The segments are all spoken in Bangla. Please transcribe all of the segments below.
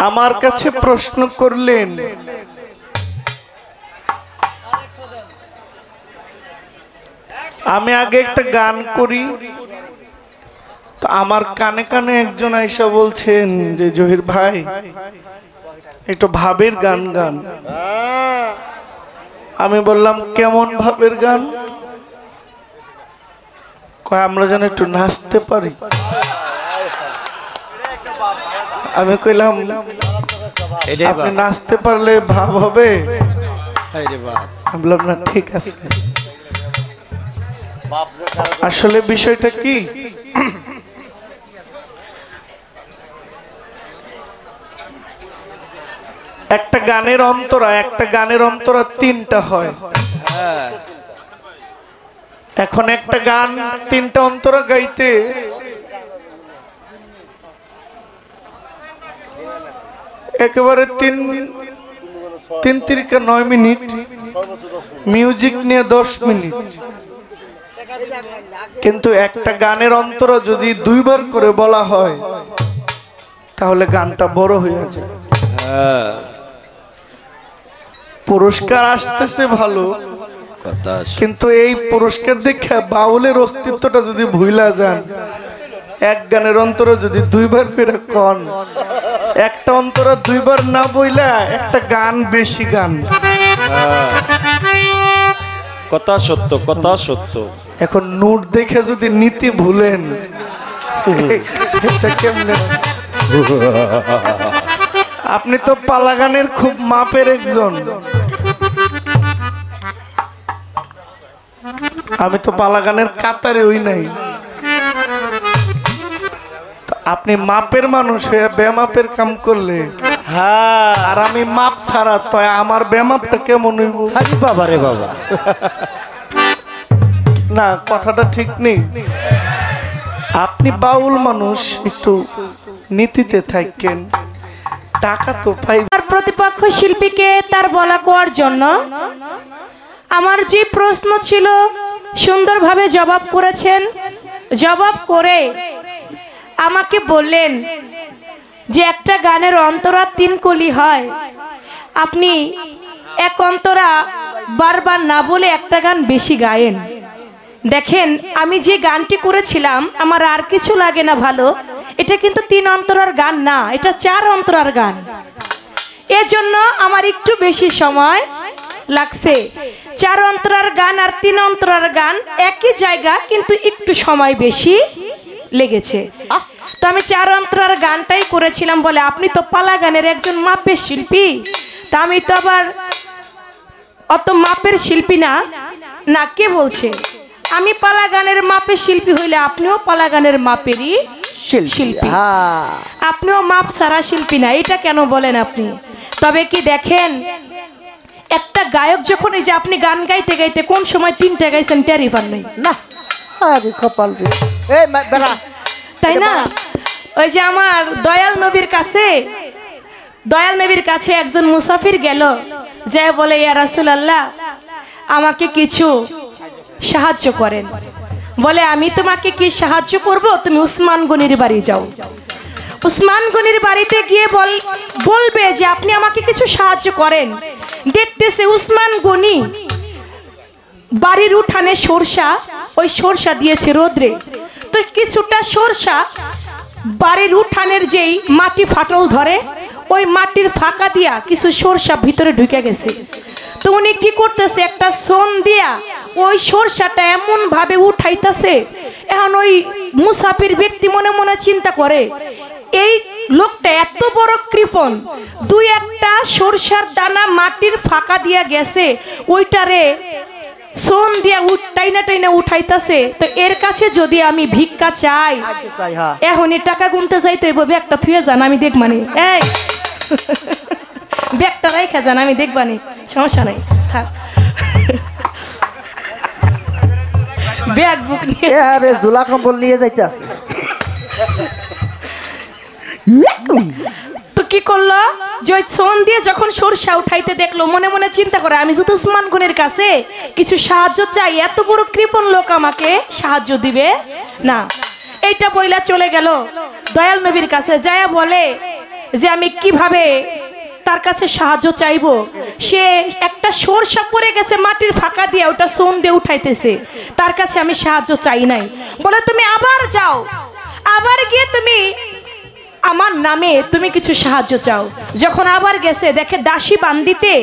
আমার কাছে প্রশ্ন করলেন, আমি আগে একটা গান করি, তো আমার কানে কানে একজন আইসা বলছেন যে জহির ভাই একটু ভাবের গান গান। আমি বললাম কেমন ভাবের গান? কয় আমরা যেন একটু নাচতে পারি। আমি কইলাম আপনি নাচতে পারলে ভাব হবে। আমি বললাম না ঠিক আছে। আসলে বিষয়টা কি, একটা গানের অন্তরা তিনটা হয়। এখন একটা গান তিনটা অন্তরা গাইতে একেবারে তিন তিরিকা 9 মিনিট, মিউজিক নিয়ে 10 মিনিট। কিন্তু একটা গানের অন্তরা যদি 2 বার করে বলা হয় তাহলে গানটা বড় হয়ে যায়। পুরস্কার আসতেছে ভালো, কিন্তু এই পুরস্কার দেখে বাউলের অস্তিত্বটা যদি ভুলা যান, এক গানের অন্তরে যদি 2 বার করে কন, একটা অন্তরে 2 বার না বইলা একটা গান বেশি গান। কথা সত্য, কথা সত্য। এখন নোট দেখে যদি নীতি ভুলেন, এটা কেমনে? আপনি তো পালা গানের খুব মাপের একজন, আমি তো পালা গানের কাতারে ওই নাই। আপনি মাপের মানুষ হয়ে বেমাপের কাম করলে, আর আমি মাপ ছাড়া, তো আমার বেমাপটা কেমন হইব? বাবা রে বাবা, না কথাটা ঠিক নেই। আপনি বাউল মানুষ, একটু নীতিতে থাকেন, টাকা তো পাই। প্রতিপক্ষ শিল্পীকে তার বলা কোয়ার জন্য আমার যে প্রশ্ন ছিল সুন্দরভাবে জবাব করেছেন। জবাব করে আমাকে বললেন যে একটা গানের অন্তরা 3 কলি হয়, আপনি এক অন্তরা বারবার না বলে একটা গান বেশি গায়েন। দেখেন আমি যে গানটি করেছিলাম আমার আর কিছু লাগে না ভালো, এটা কিন্তু 3 অন্তরার গান না, এটা 4 অন্তরার গান। এজন্য আমার একটু বেশি সময় লাগছে। 4 অন্তরার গান আর 3 অন্তরার গান একই জায়গা, কিন্তু একটু সময় বেশি লেগেছে। তো আমি 4 অন্তরার গানটাই করেছিলাম বলে, আপনি তো পালা গানের একজন মাপের শিল্পী, তা আমি তো আবার অত মাপের শিল্পী না। না, কে বলছে? আমি পালা গানের মাপের শিল্পী হইলে আপনিও পালা গানের মাপেরই শিল্পী, আপনিও মাপ ছাড়া শিল্পী না। এটা কেন বলেন আপনি? তবে কি দেখেন, একটা গায়ক যখন, এই যে আপনি গান গাইতে গাইতে কোন সময় 3টা গাইছেন টেরি পান নাই না, তাই না? ওই যে আমার দয়াল নবীর কাছে একজন মুসাফির গেল, যে বলে ইয়া রাসূলুল্লাহ আমাকে কিছু সাহায্য করেন। বলে আমি তোমাকে কি সাহায্য করব? তুমি উসমান গনির বাড়ি যাও। উসমান গনির বাড়িতে গিয়ে বলবে যে আপনি আমাকে কিছু সাহায্য করেন। দেখতেছে উসমান গনি বাড়ির উঠানে সরষা, ওই সরষা দিয়েছে রোদ্রে, তো কিছুটা সরষা বাড়ির উঠানের যেই মাটি ফাটল ধরে, ওই মাটির ফাঁকা দিয়া কিছু সরষা ভিতরে ঢুকে গেছে। তো উনি কি করতেছে, একটা সোন দিয়া ওই সরষাটা এমন ভাবে উঠাইতেছে। এখন ওই মুসাফির ব্যক্তি মনে মনে চিন্তা করে, এই লোকটা এত বড় কৃপণ, 2-1টা সরষার দানা মাটির ফাঁকা দিয়া গেছে, ওইটারে সোন দিয়া টাইনা উঠাইতেছে। তো এর কাছে যদি আমি ভিক্ষা চাই, এখনই টাকা গুনতে যাইতে হইব, একটা থুয়ে যান আমি দেখবানি, এই ব্যাগটা রাইখা যান আমি দেখবানি, সমস্যা নাই, থাক। ব্যাগ বুক নিয়ে আরে ঝোলা কম্বল নিয়ে যাইতে আছে। তো কি করলো, যে সোন দিয়ে যখন সরষা উঠাইতে দেখলো, মনে মনে চিন্তা করে আমি যদি উসমান গনির কাছে কিছু সাহায্য চাই, এত বড় কৃপণ লোক আমাকে সাহায্য দিবে না। এইটা বইলা চলে গেল দয়াল নবীর কাছে, যায়া বলে যে আমি কিভাবে তার কাছে সাহায্য চাইবো। সে একটা সরষা পড়ে গেছে মাটির ফাঁকা দিয়ে, ওটা সোন দিয়ে উঠাইতেছে, তার কাছে আমি সাহায্য চাই নাই। বলে তুমি আবার যাও, আবার গিয়ে তুমি আমার নামে তুমি কিছু সাহায্য চাও। যখন আবার গেছে দেখে দাসী বান্দিতে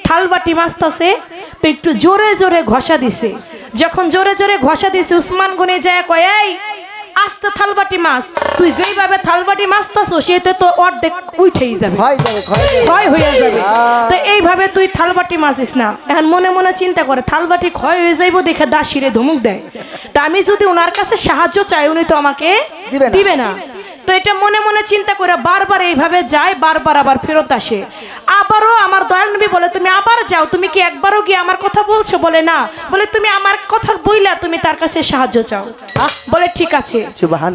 থালবাটি মাছতাছে, তো একটু জোরে জোরে ঘষা দিছে। যখন জোরে জোরে ঘষা দিছে উসমান গনি যায় কয়, এই আস্তে থালবাটি মাছ, তুই যেইভাবে থালবাটি মাছতাছো সেটা তো অর্ধেক উঠেই যাবে, ক্ষয় হয়ে যাবে। তো এইভাবে তুই থালবাটি মাছিস না। এখন মনে মনে চিন্তা করে থালবাটি ক্ষয় হয়ে যাইব দেখে দাসিরে ধমক দেয়, তা আমি যদি ওনার কাছে সাহায্য চাই উনি তো আমাকে দিবে না। তো এটা মনে মনে চিন্তা করে বারবার এইভাবে যায়, বারবার আবার ফেরত আসে। আবারও আমার দয়াল নবী বলে, তুমি আবার যাও, তুমি কি একবারও গিয়ে আমার কথা বলছো? বলে না। বলে তুমি আমার কথা বইলা তুমি তার কাছে সাহায্য চাও। বলে ঠিক আছে।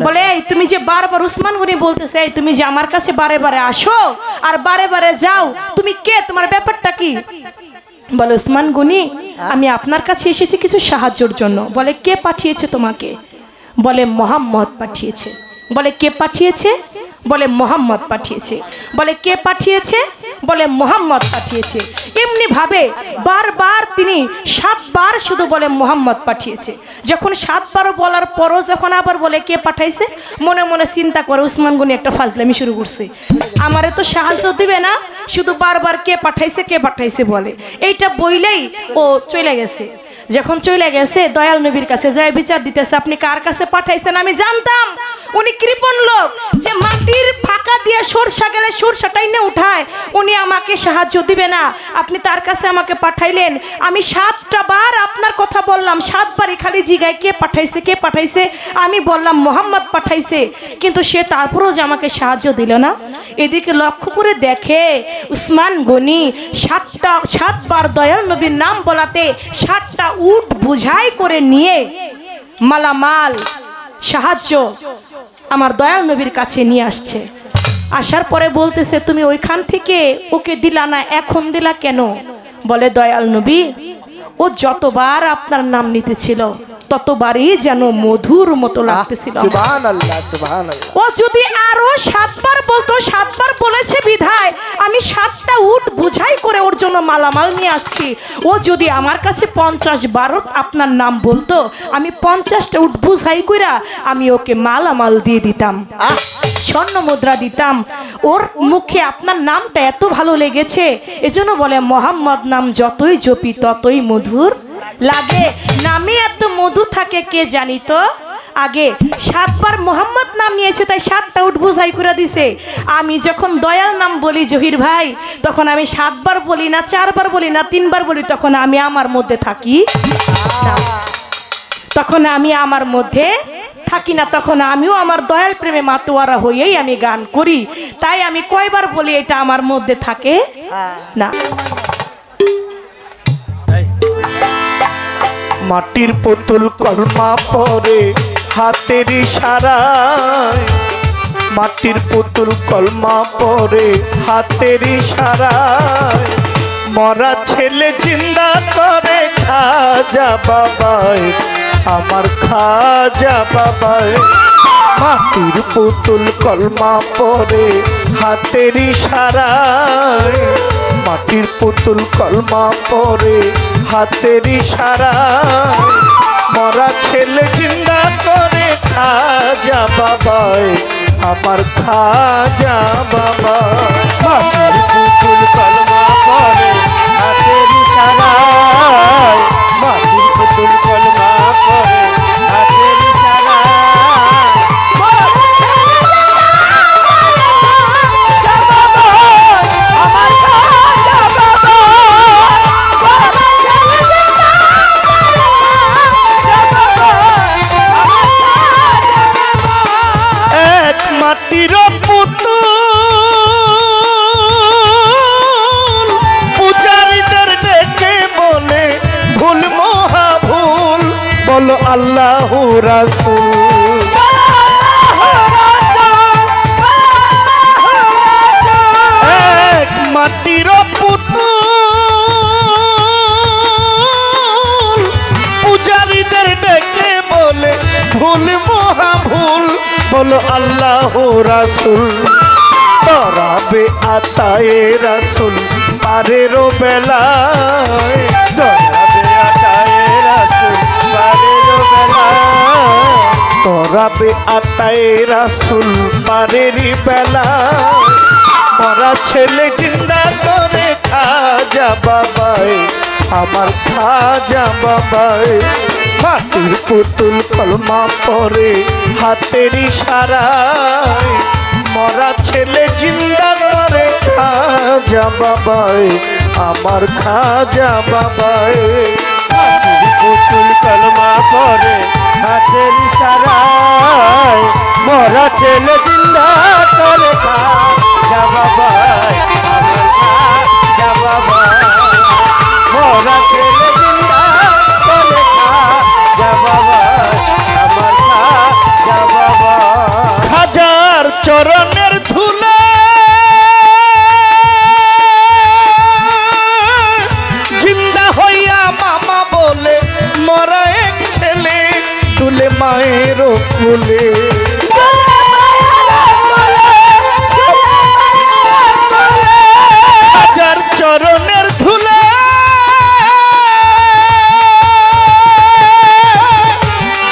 বলে এই তুমি যে বারবার উসমান গনি বলতেছে, এই তুমি যে আমার কাছে বারে বারে আসো আর বারে বারে যাও, তুমি কে, তোমার ব্যাপারটা কি? বলে উসমান গনি, আমি আপনার কাছে এসেছি কিছু সাহায্যের জন্য। বলে কে পাঠিয়েছে তোমাকে? বলে মোহাম্মদ পাঠিয়েছে। বলে কে পাঠিয়েছে? বলে মোহাম্মদ পাঠিয়েছে। বলে কে পাঠিয়েছে? বলে মোহাম্মদ পাঠিয়েছে। এমনি ভাবে বারবার তিনি 7 বার শুধু বলে মোহাম্মদ পাঠিয়েছে। যখন 7 বার বলার পরও যখন আবার বলে কে পাঠাইছে, মনে মনে চিন্তা করে উসমান গনি একটা ফাজলামি শুরু করছে, আমারে তো সাহায্য দিবে না, শুধু বারবার কে পাঠাইছে কে পাঠাইছে বলে। এইটা বইলেই ও চলে গেছে। যখন চলে গেছে দয়াল নবীর কাছে যায় বিচার দিতেছে, আপনি কার কাছে পাঠাইছেন? আমি জানতাম উনি কৃপণ লোক, যে মাটির ফাঁকা দিয়ে সরষা গেলে সরষাটাই না উঠায়, উনি আমাকে সাহায্য দিবে না। আপনি তার কাছে আমাকে পাঠাইলেন, আমি 7টা বার আপনার কথা বললাম, 7 বারই খালি জিগায় কে পাঠাইছে কে পাঠাইছে। আমি বললাম মোহাম্মদ পাঠাইছে, কিন্তু সে তারপরেও যে আমাকে সাহায্য দিল না। এদিকে লক্ষ্য করে দেখে উসমান গনি 7 বার দয়াল নবীর নাম বলাতে 7টা উট বুঝাই করে নিয়ে মালামাল সাহায্য আমার দয়াল নবীর কাছে নিয়ে আসছে। আসার পরে বলতেছে, তুমি ওইখান থেকে ওকে দিলা না, এখন দিলা কেন? বলে দয়াল নবী, ও যতবার আপনার নাম নিতেছিল ততবারই যেন মধুর মতো লাগতেছিল। সুবহানাল্লাহ, সুবহানাল্লাহ। ও যদি আরো 7 বার বলতো, 7 বার বলেছে বিধায় আমি 7টা উট বুঝাই করে ওর জন্য মালামাল নিয়ে আসছি। ও যদি আমার কাছে 50 বার আপনার নাম বলতো, আমি 50টা উট বুঝাই কইরা আমি ওকে মালামাল দিয়ে দিতাম, স্বর্ণ মুদ্রা দিতাম। ওর মুখে আপনার নামটা এত ভালো লেগেছে, এজন্য বলে মোহাম্মদ নাম যতই জপি ততই মধুর লাগে। নামে এত মধু থাকে কে জানি তো। আগে 7 বার মোহাম্মদ নাম নিয়েছে, তাই 7টা উট বুঝাই করে দিছে। আমি যখন দয়াল নাম বলি জহির ভাই, তখন আমি 7 বার বলি না, 4 বার বলি না, 3 বার বলি, তখন আমি আমার মধ্যে থাকি না। তখন আমি আমার মধ্যে থাকি না, তখন আমিও আমার দয়াল প্রেমে মাতোয়ারা হয়েই আমি গান করি। তাই আমি কয়বার বলি এটা আমার মধ্যে থাকে না। মাটির পুতুল কলমা পরে হাতের ইশারায়, মাটির পুতুল কলমা পরে হাতের ইশারায়, মরা ছেলে জিন্দা করে খাজা বাবাই, আমার খাজা বাবাই। মাটির পুতুল কলমা পরে হাতের ইশারায়, মাটির পুতুল কলমা পরে হাতের ইশারায়, মরা ছেলে জিন্দা করে খাজা বাবাই, আমার খাজা বাবা। মাটির পুতুল কলমা পরে হাতের ইশারায়, মাটির পুতুল কলমা পরে হাতের ইশারায়। মাটির পুতুল পূজারীদের ডেকে বলে ভুল মহা ভুল, বলো আল্লাহ রাসূল। মাটির পুতুল পূজারীদের ডেকে বলে ভুল মহা ভুল, বলো আল্লাহ রাসূল। তরাবে আতায়ে রাসুল পারেরও বেলায়, তরাবে আতায়ে রাসূল পারেরও বেলায়, তরাবে আতায়ে রাসুল পারেরই বেলায়, মরা ছেলে জিন্দা করে খাজা বাবায়, আমার খাজা বাবায়। মাটির পুতুল কলমা পরে হাতের ইশারায়, মরা ছেলে জিন্দা করে খাজা বাবায়, আমার খাজা বাবায়। পুতুল কলমা পরে হাতের ইশারায়, মরা ছেলে জিন্দা করে খাজা বাবায়, আমার খাজা বাবায়। মরা ছেলে জিন্দা করে খাজা বাবায়, আমার খাজা বাবায়। খাজার চরণের ধুলা জিন্দা হইয়া মামা বলে মরা এক ছেলে তুলে মায়ের কোলে। খাজার চরণের ধুলা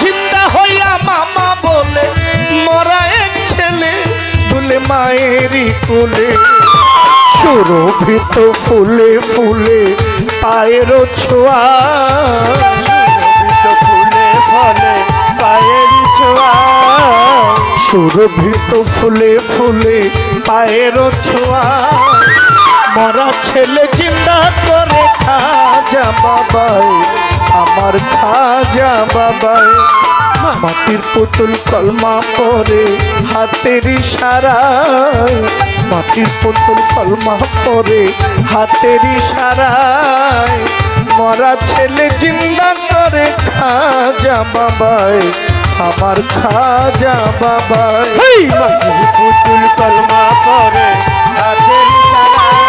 জিন্দা হইয়া মামা বলে মরা এক ছেলে তুলে মায়েরই কোলে। সুরভিত ফুলে ফুলে পায়ের ছোঁয়া, সুরভিত ফুলে ফলে পায়ের ছোঁয়া, সুরভিত ফুলে ফুলে পায়ের ছোঁয়া, মরা ছেলে জিন্দা করে খাজা বাবায়, আমার খাজা বাবায়। মাটির পুতুল কলমা পরে হাতের ইশারায়, মাটির পুতুল কলমা পরে হাতের ইশারায়, মরা ছেলে জিন্দা করে খাজা বাবায়, আমার খাজা বাবায়। মাটির পুতুল কলমা পরে হাতের ইশারায়,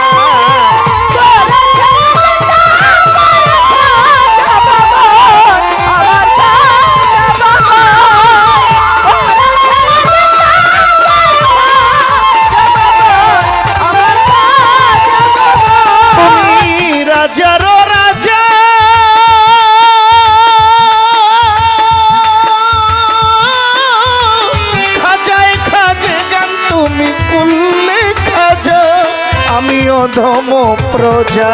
রাজারও রাজা খাজায় খাজে গান তুমি কুললে খাজা, আমি অধম প্রজা।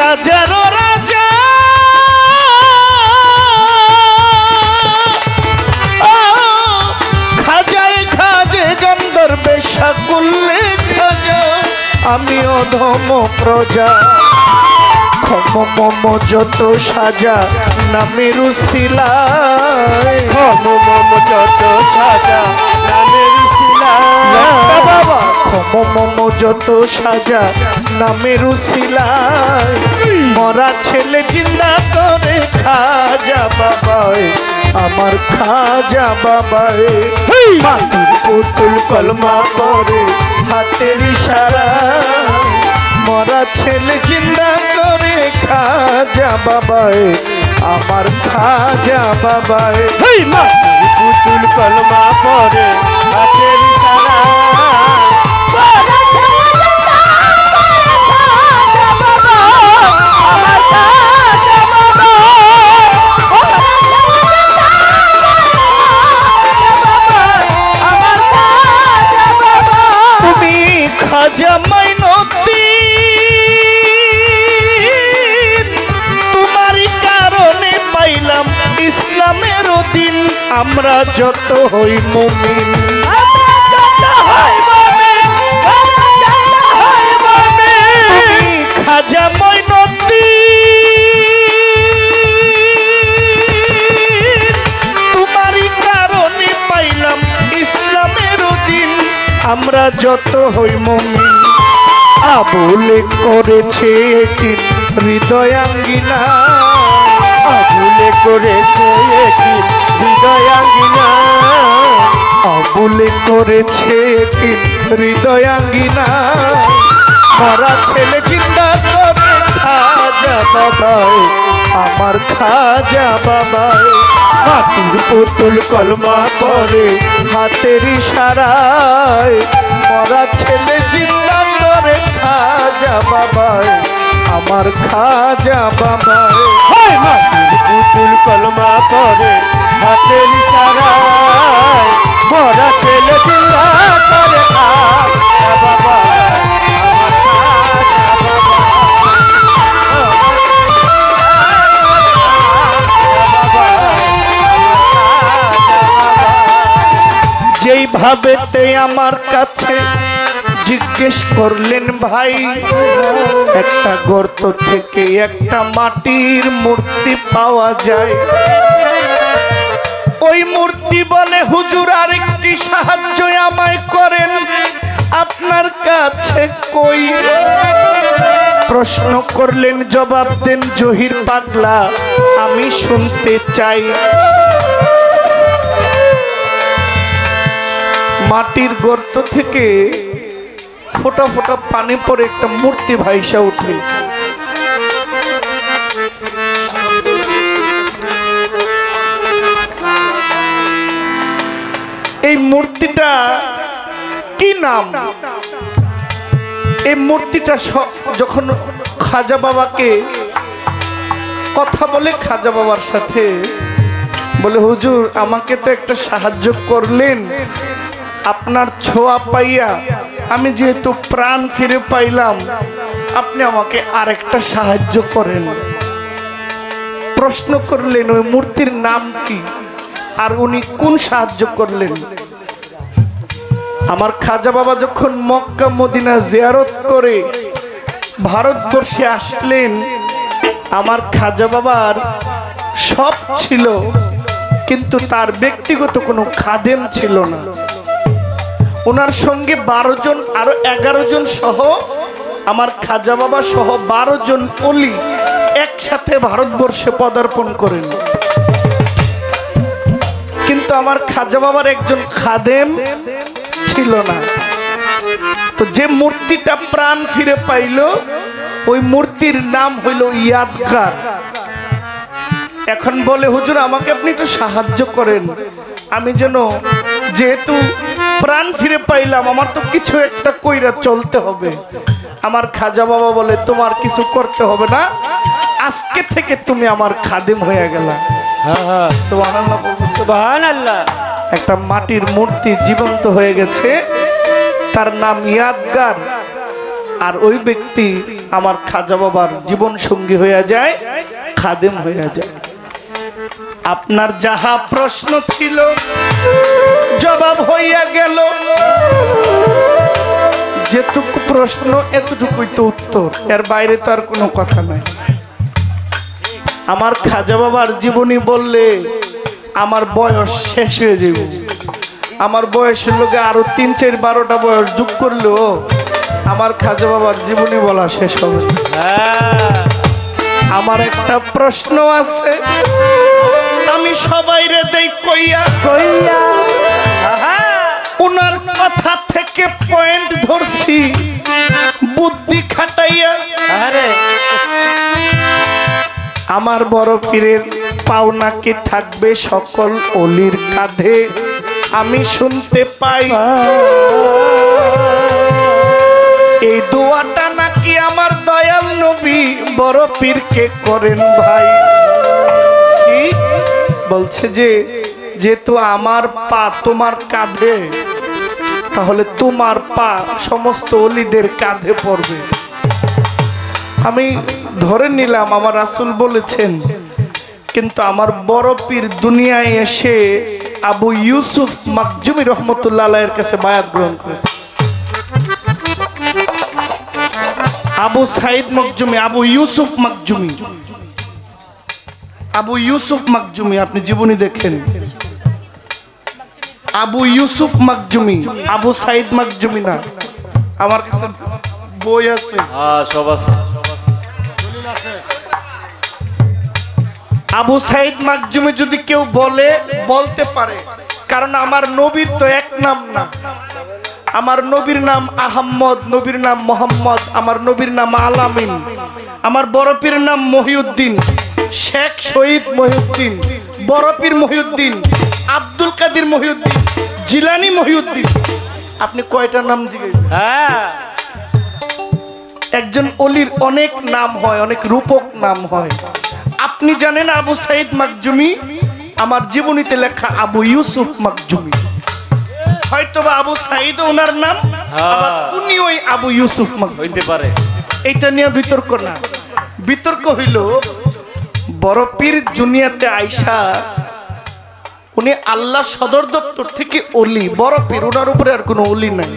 রাজারও রাজা খাজায় খাজে গন্ধর বেশা করলে খাজা, আমি অধম প্রজা। ক্ষম মম যত সাজা নামের উসিলায়, ক্ষম মম যত সাজা নামের উসিলায়, বাবা ক্ষম মম যত সাজা নামের উসিলায়, মরা ছেলে জিন্দা করে খাজা বাবায়, আমার খাজা বাবায়। মাটির পুতুল কলমা করে হাতের ইশারায়, মরা ছেলে জিন্দা করে খাজা বাবায়, আমার খাজা বাবায়। মাটির পুতুল কলমা পরে হাতের ইশারায়, তুমি খাজা মাইনতি, তোমারই কারণে পাইলাম ইসলামের দিন, আমরা যত হই মুমিন। তুমি খাজা মাইনতি, তোমারই কারণে পাইলাম ইসলামের দিন, আমরা যত হই মুমিন। আবুলে করেছে এটি হৃদয়াঙ্গিনা, আবুলে করেছে এটি হৃদয়াঙ্গিনা, আবুলে করেছে এটি হৃদয়াঙ্গিনা, মরা ছেলে জিন্দা করে খাজা বাবায়, আমার খাজা বাবায় মাটির পুতুল কলমা করে হাতের ইশারায় মরা ছেলে জিন্দা করে খাজা বাবায় আমার খাজা বাবায় হয় মাটির পুতুল কলমা পরে হাতের ইশারায় মরা ছেলে জিন্দা করে খাজা বাবা আমার খাজা যেইভাবেতে আমার কাছে জিজ্ঞেস করলেন ভাই একটা গর্ত থেকে একটা মাটির মূর্তি পাওয়া যায়, ওই মূর্তি বলে হুজুর আরেকটি সাহায্য আমায় করেন, আপনার কাছে কই? প্রশ্ন করলেন, জবাব দেন জহির পাগলা, আমি শুনতে চাই। মাটির গর্ত থেকে ফোঁটা ফোঁটা পানি পড়ে একটা মূর্তি ভাইসা উঠে। এই মূর্তিটা কি নাম? এই মূর্তিটা যখন খাজা বাবাকে কথা বলে, খাজা বাবার সাথে বলে, হুজুর আমাকে তো একটা সাহায্য করলেন, আপনার ছোঁয়া পাইয়া আমি যেহেতু প্রাণ ফিরে পাইলাম, আপনি আমাকে আরেকটা সাহায্য করেন। প্রশ্ন করলেন ওই মূর্তির নাম কি আর উনি কোন সাহায্য করলেন। আমার খাজা বাবা যখন মক্কা মদিনা জিয়ারত করে ভারতবর্ষে আসলেন, আমার খাজা বাবার সব ছিল কিন্তু তার ব্যক্তিগত কোনো খাদেম ছিল না। ওনার সঙ্গে 12 জন আরো 11 জন সহ আমার খাজা বাবা সহ 12 জন ওলি একসাথে ভারতবর্ষে পদার্পণ করেন, কিন্তু আমার খাজা বাবার একজন খাদেম ছিল না। তো যে মূর্তিটা প্রাণ ফিরে পাইল ওই মূর্তির নাম হইল ইয়াদগার। এখন বলে, হুজুর আমাকে আপনি একটু সাহায্য করেন, আমি যেন যেহেতু প্রাণ ফিরে পাইলাম আমার তো কিছু একটা কইরা চলতে হবে। আমার খাজা বাবা বলে, তোমার কিছু করতে হবে না, আজকে থেকে তুমি আমার খাদেম হয়ে গেলা। সুবহানাল্লাহ, সুবহানাল্লাহ। একটা মাটির মূর্তি জীবন্ত হয়ে গেছে, তার নাম ইয়াদগার, আর ওই ব্যক্তি আমার খাজা বাবার জীবন সঙ্গী হয়ে যায়, খাদেম হয়ে যায়। আপনার যাহা প্রশ্ন ছিল জবাব হইয়া গেল, যেটুকু প্রশ্ন এতটুকুই তো উত্তর, এর বাইরে তো আর কোনো কথা নাই। আমার খাজা বাবার জীবনী বললে আমার বয়স শেষ হয়ে যাবে, আমার বয়সের লোকে আরো 3, 4, 12টা বয়স যোগ করলেও আমার খাজা বাবার জীবনী বলা শেষ হবে। আমার একটা প্রশ্ন আছে, আমি সবাইরে দেই কইয়া কইয়া, উনার কথা থেকে পয়েন্ট ধরছি বুদ্ধি খাটাইয়া। আমার বড় পীরের পাওনা কি থাকবে সকল অলির কাঁধে, আমি শুনতে পাই এই দোয়াটা নাকি আমার দয়াল নবী বড় পীরকে করেন ভাই। কি বলছে যে যেহেতু আমার পা তোমার কাঁধে, তাহলে তোমার পা সমস্ত অলিদের কাঁধে পড়বে। আমি ধরে নিলাম আমার রাসূল বলেছেন, কিন্তু আমার বড় পীর দুনিয়ায় এসে আবু ইউসুফ মাকজুমি রহমতুল্লাহ আলাইহির কাছে বায়াত গ্রহণ করেছে। আবু সাইদ মাকজুমি, আবু ইউসুফ মাকজুমি, আবু ইউসুফ মাকজুমি, আপনি জীবনী দেখেন, আবু ইউসুফ মাকজুমি, আবু সাইদ মাকজুমি না। আমার কাছে বই আছে, সব আছে। আবু সাইদ মাকজুমি যদি কেউ বলে বলতে পারে, কারণ আমার নবীর তো এক নাম না, আমার নবীর নাম আহম্মদ, নবীর নাম মোহাম্মদ, আমার নবীর নাম আলামিন, আমার বড় পীরের নাম মহিউদ্দিন। শেখ শহীদ মহিউদ্দিন, বড়পীর মহিউদ্দিন, আব্দুল কাদের মহিউদ্দিন, জিলানি মহিউদ্দিন। আপনি কয়টা নাম জিজ্ঞেস? হ্যাঁ, একজন অলির অনেক নাম হয়, অনেক রূপক নাম হয়। আপনি জানেন আবু সাইদ মাকজুমি? আমার জীবনীতে লেখা আবু ইউসুফ মাকজুমি। হয়তোবা আবু সাইদ ওনার নাম, আবার উনি ওই আবু ইউসুফ মাকজুমি হইতে পারে। এটা নিয়ে বিতর্ক না। বিতর্ক হইল বড়পীর দুনিয়াতে আইসা উনি আল্লাহ সদর দপ্তর থেকে অলি, বড়পীর, ওনার উপরে আর কোনো অলি নাই।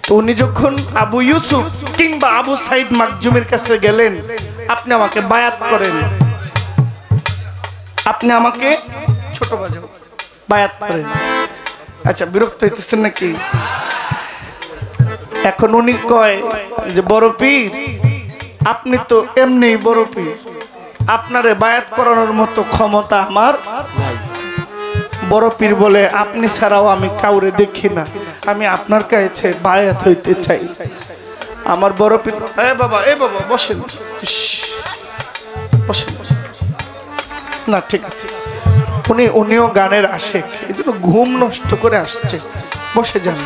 তো উনি যখন আবু ইউসুফ কিংবা আবু সাইদ মাকজুমের কাছে গেলেন, আপনি আমাকে বায়াত করেন, আপনি আমাকে ছোট বাজাও বায়াত করেন। আচ্ছা, বিরক্ত হইতেছেন নাকি? এখন উনি কয় যে বড়পীর, আপনি তো এমনি বড়পীর, আপনারে বায়াত করানোর মতো ক্ষমতা আমার নাই। বড়পীর বলে, আপনি ছাড়াও আমি কাউরে দেখি না, আমি আপনার কাছে বায়াত হইতে চাই। আমার বড়পীর, এ বাবা বসেন, ইস, বসেন। না ঠিক আছে, উনিও গানের আশেক, এই জন্য ঘুম নষ্ট করে আসছে, বসে যান।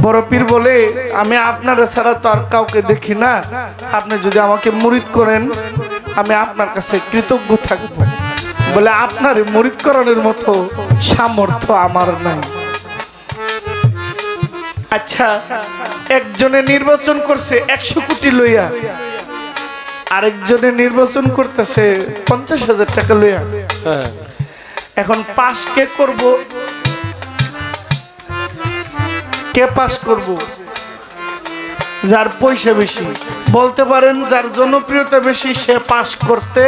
বড়পীর বলে, আমি আপনার ছাড়া তো আর কাউকে দেখি না, আপনি যদি আমাকে মুরিদ করেন আমি আপনার কাছে কৃতজ্ঞ থাকব। বলে, আপনার মুরিদ করানোর মতো সামর্থ্য আমার নাই। আচ্ছা, একজনে নির্বাচন করছে 100 কোটি লইয়া, আরেকজনে নির্বাচন করতেছে 50,000 টাকা লইয়া। হ্যাঁ, এখন পাস কে করব? কে পাস করব? যার পয়সা বেশি। বলতে পারেন যার জনপ্রিয়তা বেশি সে পাস করতে।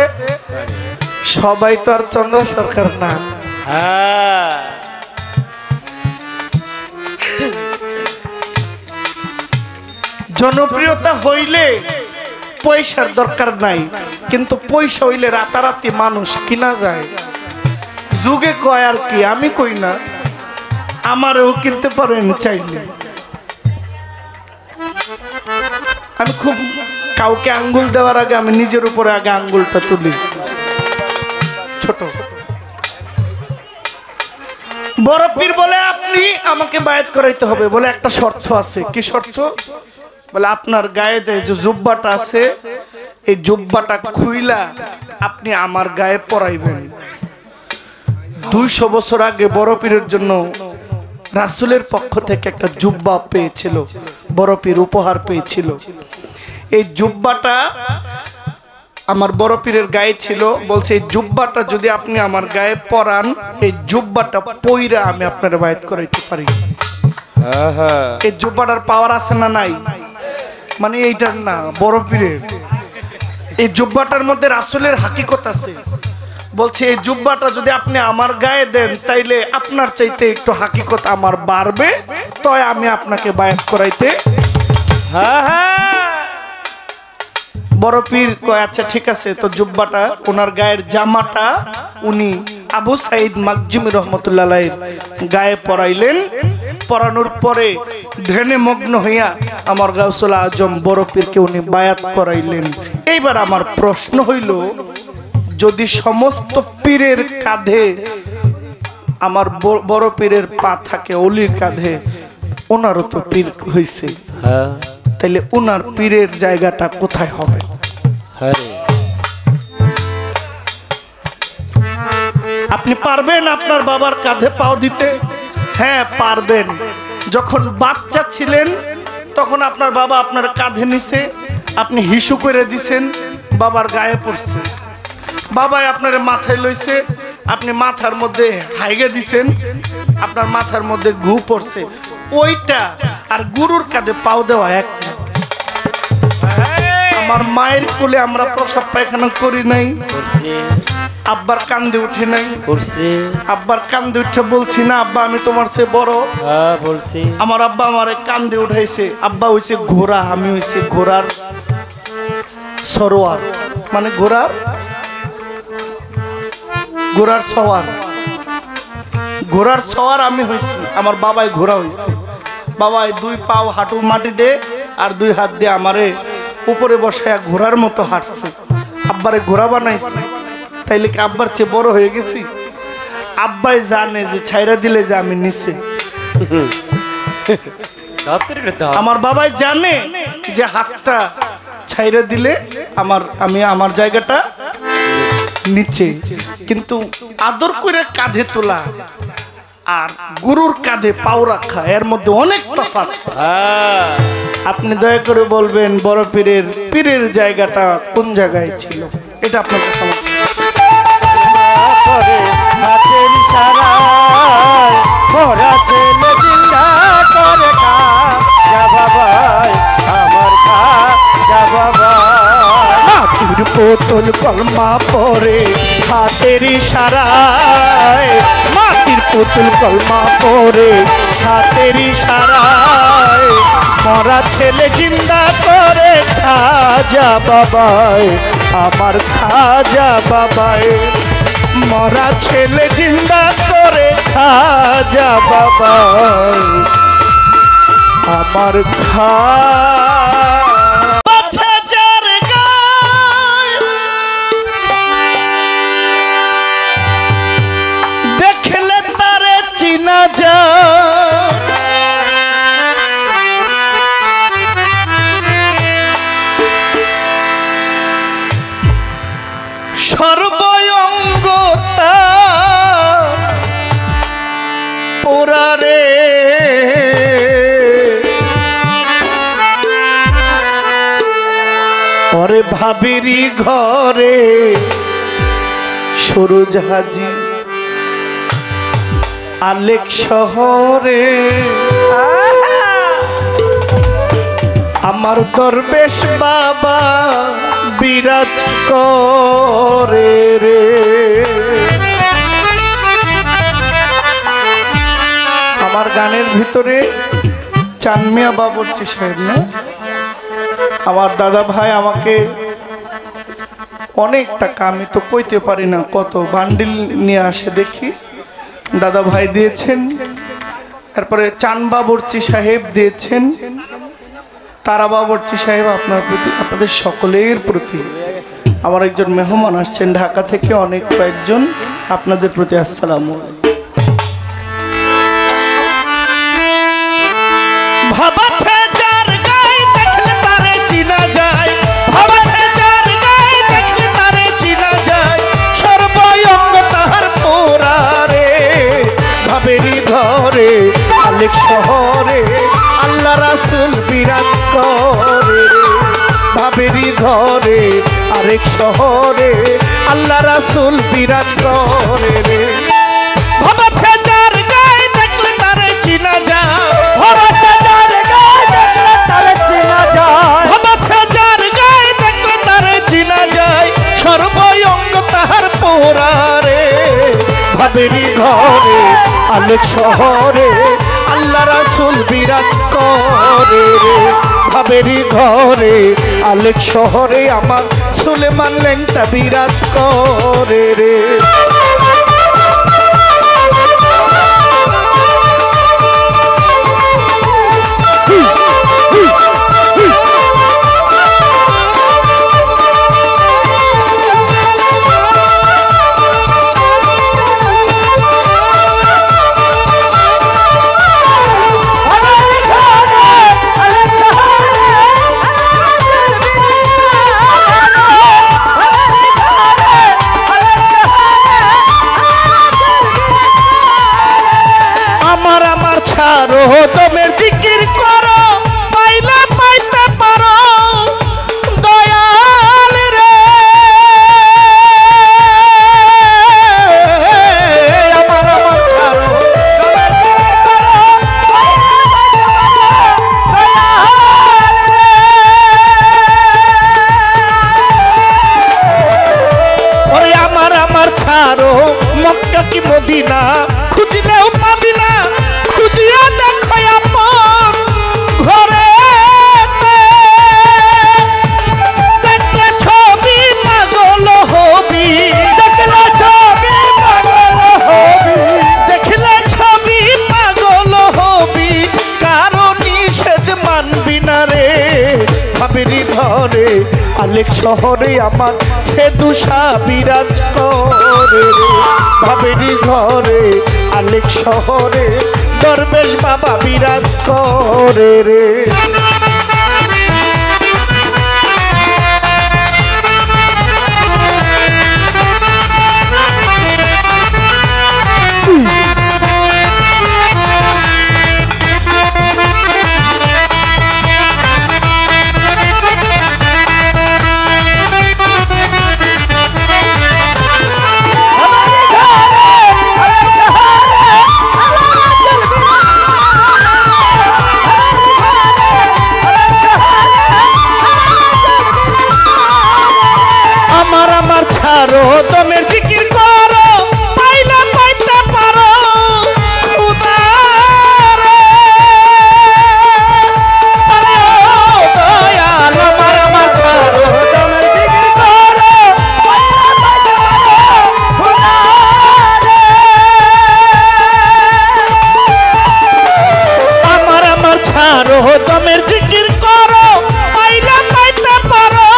সবাই তো আর চন্দ্র সরকার না। হ্যাঁ, জনপ্রিয়তা হইলে পয়সার দরকার নাই, কিন্তু পয়সা হইলে রাতারাতি মানুষ কিনা যায়। যুগে কয় আর কি, আমি কই না, আমারও কিনতে পারেন চাইলে। আমি খুব কাউকে আঙ্গুল দেওয়ার আগে আমি নিজের উপরে আগে আঙ্গুলটা তুলি। ছোট বড়পীর বলে, আপনি আমাকে বায়াত করাইতে হবে। বলে, একটা শর্ত আছে। কি শর্ত? বলে, আপনার গায়ে যে জুব্বাটা আছে, এই জুব্বাটা খুইলা আপনি আমার গায়ে পরাইবেন। 200 বছর আগে বড়পীরের জন্য রাসূলের পক্ষ থেকে একটা জুব্বা পেয়েছিল, বড়পীর উপহার পেয়েছিল। এই জুব্বাটা আমার বড়পীরের গায়ে ছিল। বলছে, এই জুব্বাটা যদি আপনি আমার গায়ে পরান, এই জুব্বাটা পইরা আমি আপনার বায়াত করাইতে পারি। এই জুব্বাটার পাওয়ার আছে না নাই? মানে এইটার না, বড়পীরের। এই জুব্বাটার মধ্যে রাসূলের হাকিকত আছে। বলছে, এই জুব্বাটা যদি আপনি আমার গায়ে দেন, তাইলে আপনার চাইতে একটু হাকিকত আমার বাড়বে, তাই আমি আপনাকে বায়াত করাইতে। বড়পীর কয়, আচ্ছা ঠিক আছে। তো জুব্বাটা, ওনার গায়ের জামাটা উনি আবু সাইদ মাকজুমি রহমতুল্লাহ আলাইহির গায়ে পরাইলেন। পরানোর পরে ধ্যানে মগ্ন হইয়া আমার গাউসুল আজম বড়পীরকে উনি বায়াত করাইলেন। এইবার আমার প্রশ্ন হইল, যদি সমস্ত পীরের কাঁধে আমার বড় পীরের পা থাকে, অলির কাঁধে, ওনারও তো পীর হইছে, তাইলে ওনার পীরের জায়গাটা কোথায় হবে? আপনি পারবেন আপনার বাবার কাঁধে পাও দিতে? হ্যাঁ পারবেন। যখন বাচ্চা ছিলেন তখন আপনার বাবা আপনার কাঁধে নিছে, আপনি হিসু করে দিছেন, বাবার গায়ে পড়ছে। বাবাই আপনার মাথায় লইছে, আপনি মাথার মধ্যে হাইগে দিছেন, আপনার মাথার মধ্যে ঘু পড়ছে। ওইটা আর গুরুর কাঁধে পাও দেওয়া এক না। আমার মায়ের কোলে আমরা প্রসাব পায়খানা করি নাই, আব্বার কান্দে উঠে নাই, আব্বার কান্দে উঠে বলছি না আব্বা আমি তোমার চেয়ে বড়, বলছি। আমার আব্বা আমারে কান্দে উঠাইছে। আব্বা হইছে ঘোড়া, আমি হইছি ঘোড়ার সরোয়ার, মানে ঘোড়ার সওয়ার। ঘোড়ার সওয়ার আমি হইছি, আমার বাবাই ঘোড়া হইছে। বাবাই দুই পাও হাঁটু মাটি দে আর দুই হাত দিয়ে আমারে উপরে বসায়া ঘোড়ার মতো হাঁটছে। আব্বা আব্বারে ঘোড়া বানাইছি, তাইলে কি আব্বার চেয়ে বড় হয়ে গেছি? আব্বাই জানে যে ছাইরা দিলে যে আমি নিচে, আমার বাবাই জানে যে হাতটা ছাইরা দিলে আমি আমার জায়গাটা নিচে। কিন্তু আদর করে কাঁধে তোলা আর গুরুর কাঁধে পাও রাখা, এর মধ্যে অনেক তফাৎ। আপনি দয়া করে বলবেন বড় পীরের জায়গাটা কোন জায়গায় ছিল, এটা আপনাকে হাতের ইশারায় মোরা ছেলে জিন্দা করে খা যা বাবাই আমার খা যা বাবাই। মাটির পুতুল কলমা পড়ে হাতের ইশারায়, মাটির পুতুল কলমা পড়ে হাতের ইশারায়, মরা ছেলে জিন্দা করে খাজা বাবাই আমার খাজা বাবাই, মরা ছেলে জিন্দা করে খাজা বাবাই আমার দেখলে তারে চিনা যা, সর্বঙ্গতা পোড়ারে পরে ভাবিরি ঘরে সরোজ হাজি আলেক শহরে, আমার দরবেশ বাবা বিরাজ করে রে। আমার গানের ভিতরে চানমিয়া বাবুর্চি সাহেব না, আমার দাদা ভাই আমাকে অনেক টাকা, আমি তো কইতে পারি না কত বান্ডিল নিয়ে আসে দেখি, দাদা ভাই দিয়েছেন। তারপরে চান বাবুর্চি সাহেব দিয়েছেন, তারা বাবুর্চি সাহেব, আপনার প্রতি, আপনাদের সকলের প্রতি আমার একজন মেহমান আসছেন ঢাকা থেকে, অনেক কয়েকজন, আপনাদের প্রতি আসসালামু আলাইকুম। ভাবাছে যার গায়ে দেখলে তারে চিনা যায়, ভাবাছে যার গায়ে দেখলে তারে চিনা যায়, সর্বঙ্গ তাহার পোড়া রে। ভাবেরি ঘরে আলেক শহরে আল্লাহ রাসূল বিরাজ করে রে। ভাবেরি ঘরে আরেক শহরে আল্লাহ রাসূল বিরাজ করে রে। ভাবাছে যার গায়ে দেখলে তারে চিনা যায়, ভাবাছে যার গায়ে দেখলে তারে চিনা যায়, ভাবাছে যার গায়ে দেখলে তারে চিনা যায়, সর্বঙ্গ তাহার পোড়া রে। ভাবেরি ঘরে আলেক শহরে আল্লাহ রাসূল বিরাজ করে রে। ভাবেরি ঘরে আলেক শহরে আমার সুলেমান লেংটা বিরাজ করে রে। দমের জিকির করো, পাইলে পাইতে পারো দয়াল রে। আমার আমার ছাড়ো দমের জিকির করো, পাইলে পাইতে পারো দয়াল রে। ওরে আমার আমার ছাড়ো মক্কা কি মদিনা, খুঁজলেও পাবি না, খুঁজিয়া দেখো আপন ঘরে। দেখলে ছবি পাগল হবি, দেখলে ছবি পাগল হবি, দেখলে ছবি পাগল হবি, কারো নিষেধ মানবি না রে। ভাবেরি ঘরে আলেক শহরে আমার দুষা বিরাজ করে রে ভাবেরি ঘরে আলেক শহরে দরবেশ বাবা বিরাজ করে রে। ছাড়ো দমের জিকির করো পাইলা পাইতে পারো উদারে দয়াল আমার ছাড়ো দমের জিকির করো পাইলা পাইতে পারো উদারে আমার ছাড়ো দমের জিকির করো পাইলা পাইতে পারো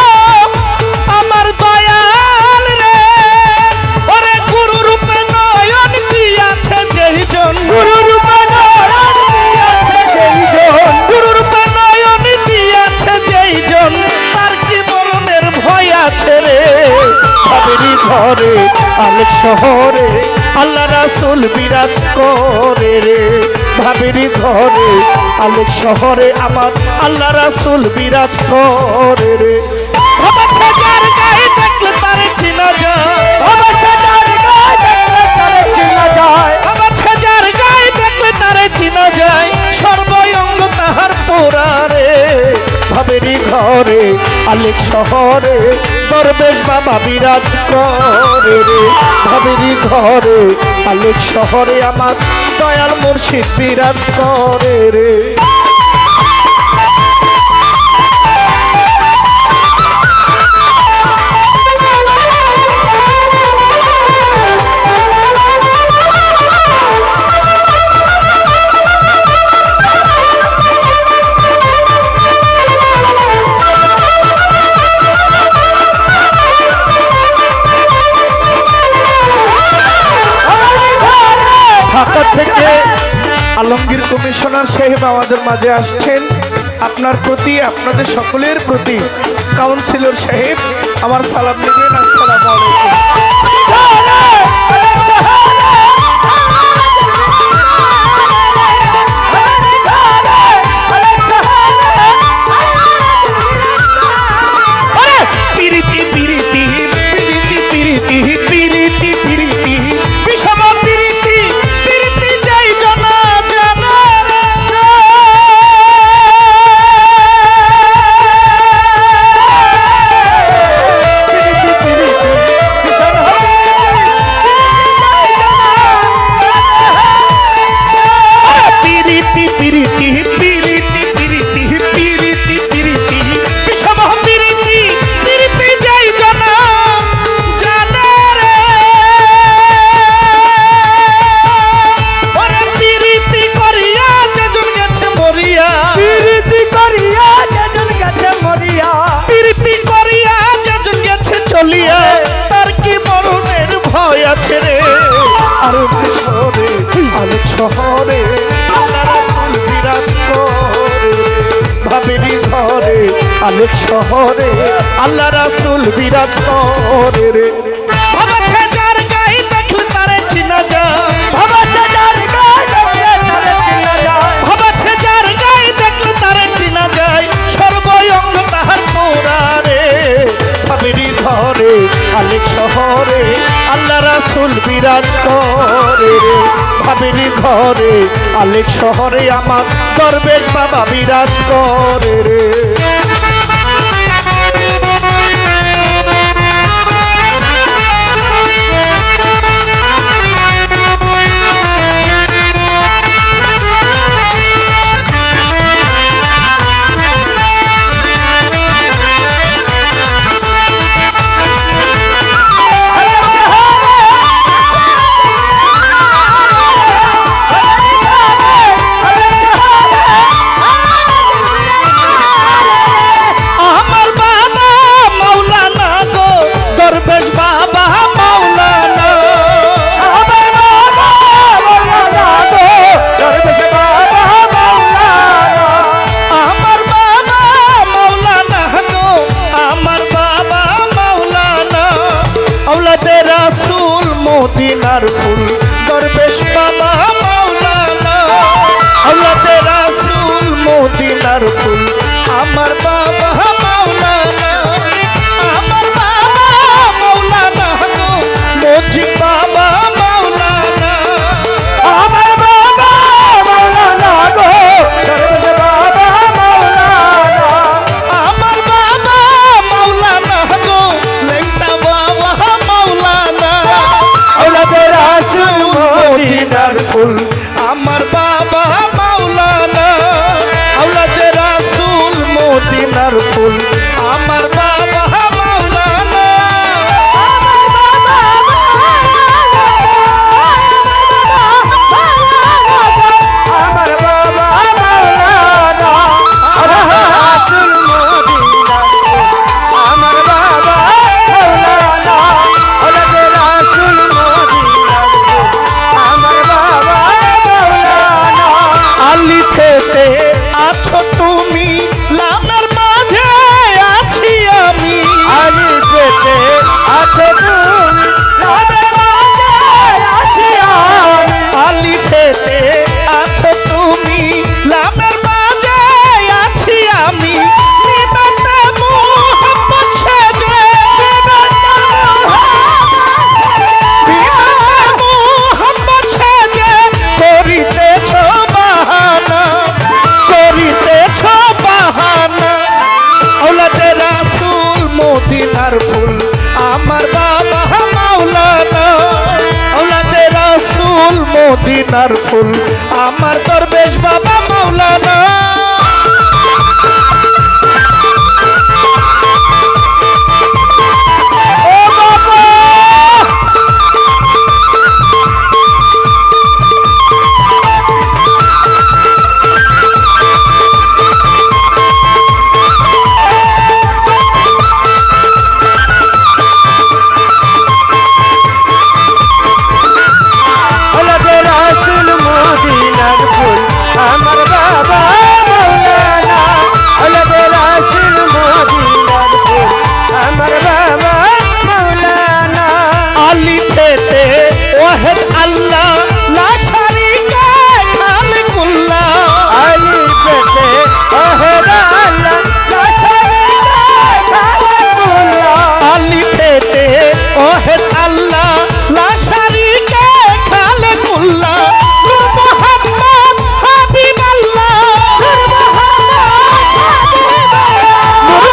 আমার দয়া ঘরে আলেক শহরে আল্লাহ রাসূল বিরাজ করে রে ভাবেরি ঘরে আলেক শহরে আমার আল্লাহ রাসূল বিরাজ করে রে। অবশ্যই যার গায়ে দেখলে তারে চিনা যায়, অবশ্যই যার গায়ে দেখলে তারে চিনা যায়, অবশ্যই যার গায়ে দেখলে তারে চিনা যায় সর্বঙ্গ তাহার পোড়ারে ভাবেরি ঘরে আলেক শহরে দরবেশ বাবা বিরাজ করে রে ভাবেরি ঘরে আলেক শহরে আমার দয়াল মুর্শিদ বিরাজ করে রে। ঢাকা থেকে আলমগীর কমিশনার সাহেব আমাদের মাঝে আসছেন। আপনার প্রতি আপনাদের সকলের প্রতি কাউন্সিলর সাহেব আমার সালাম নেবেন। আসসালামু আলাইকুম। পিরিতি পিরিতি পিরিতি পিরিতি পিরিতি পিরিতি বিষম পিরিতি পিরিতি যাই জানা জানা পিরিতি পিরিতি বিষম পিরিতি পিরিতি পিরিতি পিরিতি পিরিতি পিরিতি বিষম পিরিতি পিরিতি যাই জানা জানা রে ওরে পিরিতি করিয়া যেজন গেছে মরিয়া পিরিতি করিয়া যেজন গেছে মরিয়া পিরিতি করিয়া যেজন গেছে চলিয়া তার কি মরণের ভয় আছে রে। আর শহরে আলেক শহরে আল্লাহ রাসূল বিরাজ করে ভাবেরি ঘরে আলেক শহরে আল্লাহ রাসূল বিরাজ করে রে। অবশ্যই যার গায়ে দেখলে তারে চিনা যায়, অবশ্যই যার গায়ে দেখলে তারে চিনা যায়, অবশ্যই যার গায়ে দেখলে তারে চিনা যায় সর্বঙ্গ তাহার পোড়ারে ভাবেরি ঘরে আলেক শহরে আল্লাহ রাসূল বিরাজ করে রে ভাবেরি ঘরে আলেক শহরে আমার দরবেশ বাবা বিরাজ করে রে। ফুল আমার বাবা মাওলানা আওলাদে রাসূল মদিনার ফুল আমার বাবা মাওলানা আমার বাবা মাওলানা রাসূল মদিনার আমার বাবা মাওলানা ওলাদে রাসূল মদিনার আমার বাবা মাওলানা আলি থেকে আছো তুমি লামের মাঝে আছি আমি আলি পেতে আছে তুমি লামের মাঝে আছি আমি আলি থেকে আছো তুমি লামের মাঝে আছি আমি নিবাতে মোহাম্মদ সেজে নিবাতে মোহাম্মদ সেজে করিতেছ বাহানা আওলাদে রাসূল মদিনার ফুল আমার বাবা মাওলানা আওলাদে রাসূল মদিনার ফুল আমার দরবেশ বাবা মাওলানা ও বাবা ওলাদে রাসূল মদিনার ফুল আমার বাবা মাওলানা ওলাদে রাসূল মদিনার ফুল আমার বাবা মাওলানা আলি থেকে ওয়াহিদ আল্লাহ লা শারীকা খালিকুল্লাহ আলি পেতে ওহেদা আল্লাহ লা শারীকা খালিকুল্লাহ আলি থেকে ওয়াহিদ আল্লাহ লা শারীকা খালিকুল্লাহ নূর মুহাম্মদ হাবিবাল্লাহ নূর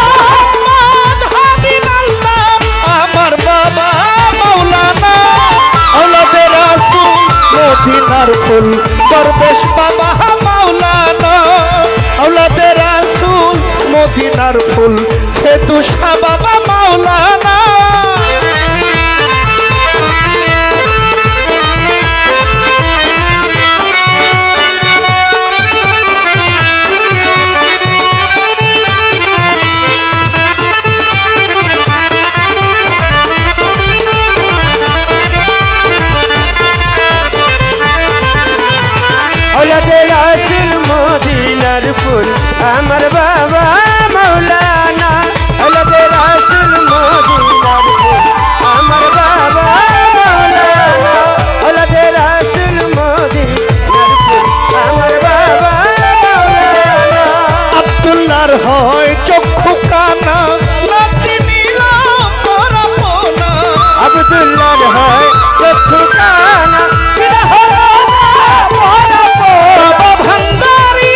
মুহাম্মদ হাবিবাল্লাহ আমার বাবা মাওলানা আওলাদে রাসূল মদিনার ফুল দরবেশ বাবা মাওলানা আওলাদে রাসূল মদিনার ফুল ফেদুশা বাবা মাওলানা ওলাদে রাসূল মদিনার ফুল আমার বাবা মাওলানা ওলাদে রাসূল মদিনার ফুল আমার বাবা মাওলানা ওলাদে রাসূল মদিনার ফুল আমার বাবা মাওলানা আব্দুল্লাহর হয় চক্ষু কানা নাচি নিলাম পরপনা আব্দুল্লাহর হয় চক্ষু কানা বাবা ভান্ডারি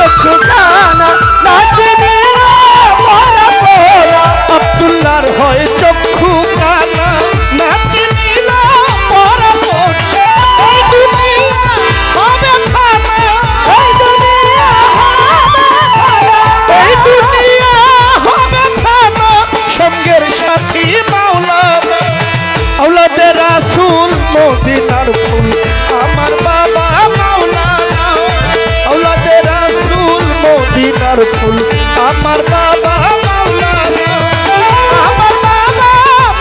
চক্ষু কানা নাচে নীলা পরা পরা আব্দুল্লাহর হয় চক্ষু কানা নাচে নীল পরা পরা এই দুনিয়া হবে খানা এই দুনিয়া এই দুনিয়া হবে খানা সঙ্গের সাথী মাওলানা আওলাদে রাসূল মদিনার ফুল আমার বাবা মাওলানা আওলাদে রাসূল মদিনার ফুল আমার বাবা মাওলানা আমার বাবা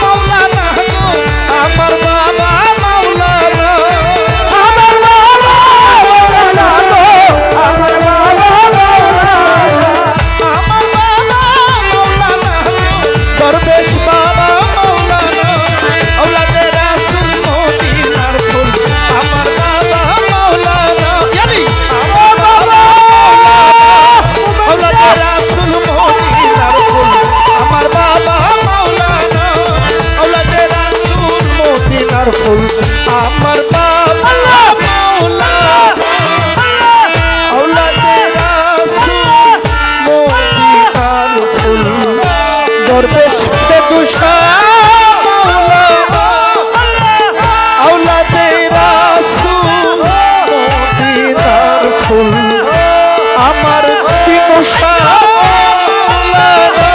মাওলানা আমার বাবা মাওলানা আমার বাবা মাওলানা গো আমার বাবা আমার বাবা মাওলানা দরবেশ বাবা মাওলানা আওলাদে রাসূল মদিনার ফুল আমার বাবা মাওলানা ইয়ানি আমার বাবা আওলাদে রাসূল মদিনার ফুল আমার বাবা মাওলানা আওলাদে রাসূল মদিনার ফুল আমার বাবা মাওলানা আওলাদে রাসূল মদিনার ফুল দরবেশ বেদুশা মাওলানা আওলাদে রাসূল মদিনার ফুল আমার দিনুশা মাওলানা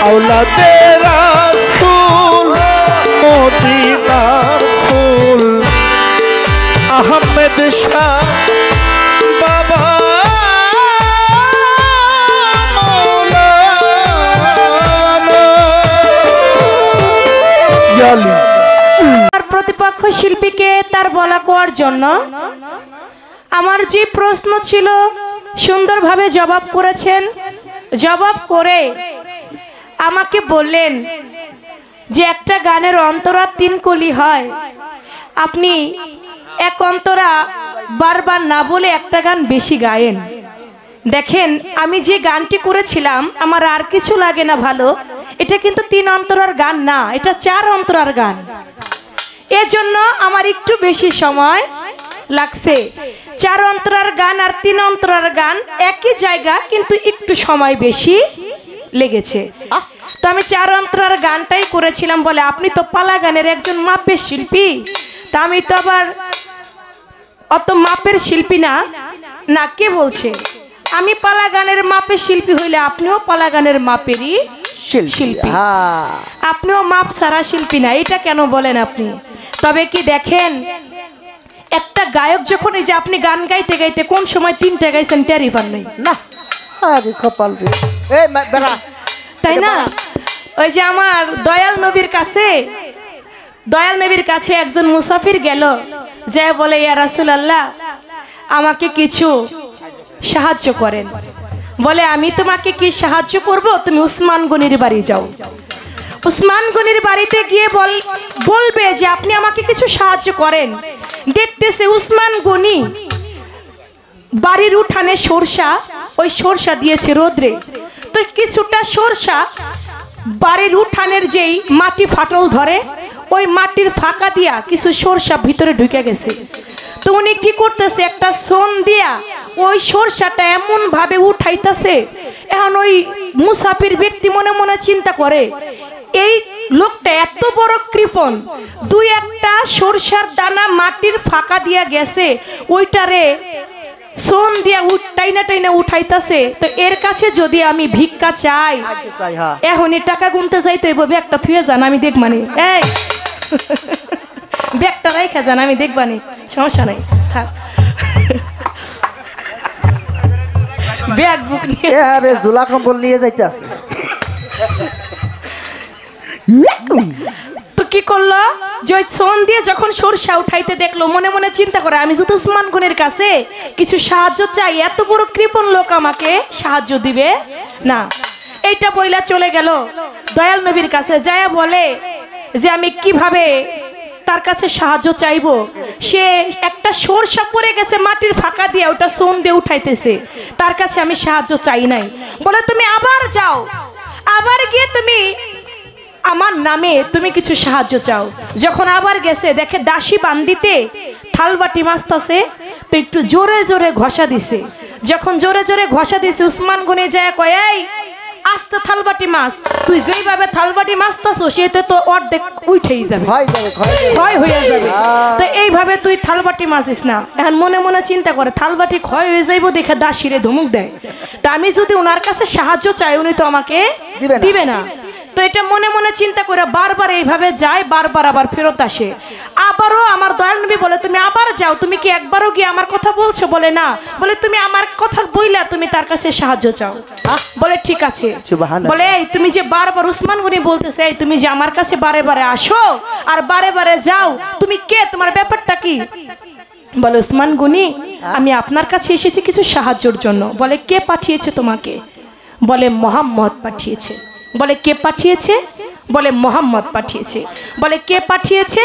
আওলাদে রাসূল মদিনার ফুল আহমেদ শাহ বাবা মাওলানা ইয়ালি তার প্রতিপক্ষ শিল্পীকে তার বলা কোয়ার জন্য আমার যে প্রশ্ন ছিল সুন্দরভাবে জবাব করেছেন। জবাব করে আমাকে বললেন যে একটা গানের অন্তরা 3 কলি হয়, আপনি এক অন্তরা বারবার না বলে একটা গান বেশি গায়েন। দেখেন আমি যে গানটি করেছিলাম আমার আর কিছু লাগে না ভালো, এটা কিন্তু 3 অন্তরার গান না, এটা 4 অন্তরার গান। এজন্য আমার একটু বেশি সময় লাগছে। 4 অন্তরার গান আর 3 অন্তরার গান একই জায়গা, কিন্তু একটু সময় বেশি লেগেছে। তো আমি 4 অন্তরার গানটাই করেছিলাম বলে আপনি তো পালা গানের একজন মাপের শিল্পী, তা আমি তো আবার অত মাপের শিল্পী না। না, কে বলছে আমি পালা গানের মাপের শিল্পী হইলে আপনিও পালা গানের মাপেরই শিল্পী, আপনিও মাপ সারা শিল্পী না, এটা কেন বলেন আপনি? তবে কি দেখেন একটা গায়ক যখন এই যে আপনি গান গাইতে গাইতে কোন সময় 3টা গাইছেন টেরই পান নাই না আরে কপাল রে এই দাঁড়া তাই না? ওই যে আমার দয়াল নবীর কাছে একজন মুসাফির গেল, যে বলে ইয়া রাসূলুল্লাহ আমাকে কিছু সাহায্য করেন। বলে আমি তোমাকে কি সাহায্য করব, তুমি উসমান গনির বাড়ি যাও। উসমান গনির বাড়িতে গিয়ে বলবে যে আপনি আমাকে কিছু সাহায্য করেন। দেখতেছে উসমান গনি বাড়ির উঠানে সরষা, ওই সরষা দিয়েছে রোদ্রে, তো কিছুটা সরষা বাড়ির উঠানের যেই মাটি ফাটল ধরে ওই মাটির ফাঁকা দিয়া কিছু সরষা ভিতরে ঢুকে গেছে। তো উনি কি করতেছে, একটা সোন দিয়া ওই সরষাটা এমন ভাবে উঠাইতেছে। এখন ওই মুসাফির ব্যক্তি মনে মনে চিন্তা করে এই লোকটা এত বড় কৃপণ, 2-1টা সরষার দানা মাটির ফাঁকা দিয়া গেছে, ওইটারে সোন দিয়া টাইনা উঠাইতেছে। তো এর কাছে যদি আমি ভিক্ষা চাই, এখনই টাকা গুনতে যাইতে হইব, ব্যাগটা থুয়ে যান আমি দেখবানি, এই ব্যাগটা রাইখা যান আমি দেখবানি, সমস্যা নাই, থাক ব্যাগ বুক নিয়ে আরে ঝোলা কম্বল নিয়ে যাইতে আছে। তো কি করলো, যে ওই সোন দিয়ে যখন সরষা উঠাইতে দেখলো, মনে মনে চিন্তা করে আমি যদি উসমান গনির কাছে কিছু সাহায্য চাই, এত বড় কৃপণ লোক আমাকে সাহায্য দিবে না। এইটা বইলা চলে গেল দয়াল নবীর কাছে, যায়া বলে যে আমি কিভাবে তার কাছে সাহায্য চাইবো। সে একটা সরষা পড়ে গেছে মাটির ফাঁকা দিয়ে, ওটা সোন দিয়ে উঠাইতেছে, তার কাছে আমি সাহায্য চাই নাই। বলে তুমি আবার যাও, আবার গিয়ে তুমি আমার নামে তুমি কিছু সাহায্য চাও। যখন আবার গেছে দেখে দাসী বান্দিতে থালবাটি মাছতাছে, তো একটু জোরে জোরে ঘষা দিছে। যখন জোরে জোরে ঘষা দিছে উসমান গনি যায় কয় এই আস্তে থালবাটি মাছ, তুই যেইভাবে থালবাটি মাছতাছো সেতে তো অর্ধেক উঠেই যাবে, ক্ষয় হয়ে যাবে। তো এইভাবে তুই থালবাটি মাছিস না। এখন মনে মনে চিন্তা করে থালবাটি ক্ষয় হয়ে যাইব দেখে দাসিরে ধমক দেয়, তা আমি যদি ওনার কাছে সাহায্য চাই উনি তো আমাকে দিবে না। তো এটা মনে মনে চিন্তা করে বারবার এইভাবে যায়, বারবার আবার ফেরত আসে। আবারও আমার দয়াল নবী বলে তুমি আবার যাও, তুমি কি একবারও গিয়ে আমার কথা বলছো? বলে না। বলে তুমি আমার কথা বইলা তুমি তার কাছে সাহায্য চাও। বলে ঠিক আছে। বলে এই তুমি যে বারবার উসমান গনি বলতেছে এই তুমি যে আমার কাছে বারে বারে আসো আর বারে বারে যাও, তুমি কে, তোমার ব্যাপারটা কি? বলে উসমান গনি আমি আপনার কাছে এসেছি কিছু সাহায্যের জন্য। বলে কে পাঠিয়েছে তোমাকে? বলে মোহাম্মদ পাঠিয়েছে। বলে কে পাঠিয়েছে? বলে মোহাম্মদ পাঠিয়েছে। বলে কে পাঠিয়েছে?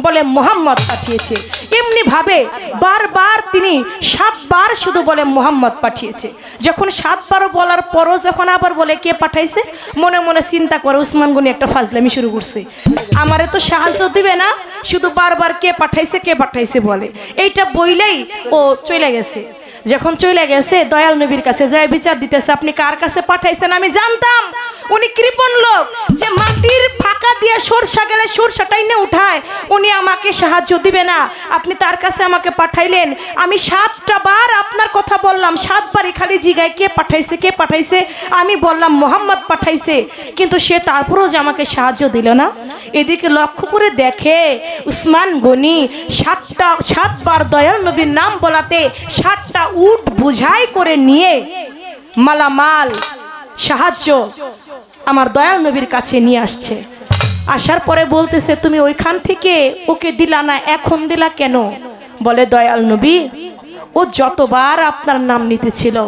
বলে মোহাম্মদ পাঠিয়েছে। এমনি ভাবে বারবার তিনি 7 বার শুধু বলে মোহাম্মদ পাঠিয়েছে। যখন 7 বার বলার পরও যখন আবার বলে কে পাঠাইছে, মনে মনে চিন্তা করে উসমান গনি একটা ফাজলামি শুরু করছে, আমারে তো সাহায্য দিবে না, শুধু বারবার কে পাঠাইছে কে পাঠাইছে বলে। এইটা বইলেই ও চলে গেছে। যখন চলে গেছে দয়াল নবীর কাছে যায় বিচার দিতেছে, আপনি কার কাছে পাঠাইছেন? আমি জানতাম উনি কৃপণ লোক, যে মাটির ফাঁকা দিয়ে সরষা গেলে সরষাটাই না উঠায়, উনি আমাকে সাহায্য দিবে না, আপনি তার কাছে আমাকে পাঠাইলেন। আমি 7টা বার আপনার কথা বললাম, 7 বারই খালি জিগায় কে পাঠাইছে কে পাঠাইছে, আমি বললাম মোহাম্মদ পাঠাইছে, কিন্তু সে তারপরেও যে আমাকে সাহায্য দিল না। এদিকে লক্ষ্য করে দেখে উসমান গনি 7 বার দয়াল নবীর নাম বলাতে 7টা উট বুঝাই করে নিয়ে মালামাল সাহায্য আমার দয়াল নবীর কাছে নিয়ে আসছে। আসার পরে বলতেছে তুমি ওইখান থেকে ওকে দিলা না, এখন দিলা কেন? বলে দয়াল নবী ও যতবার আপনার নাম নিতেছিল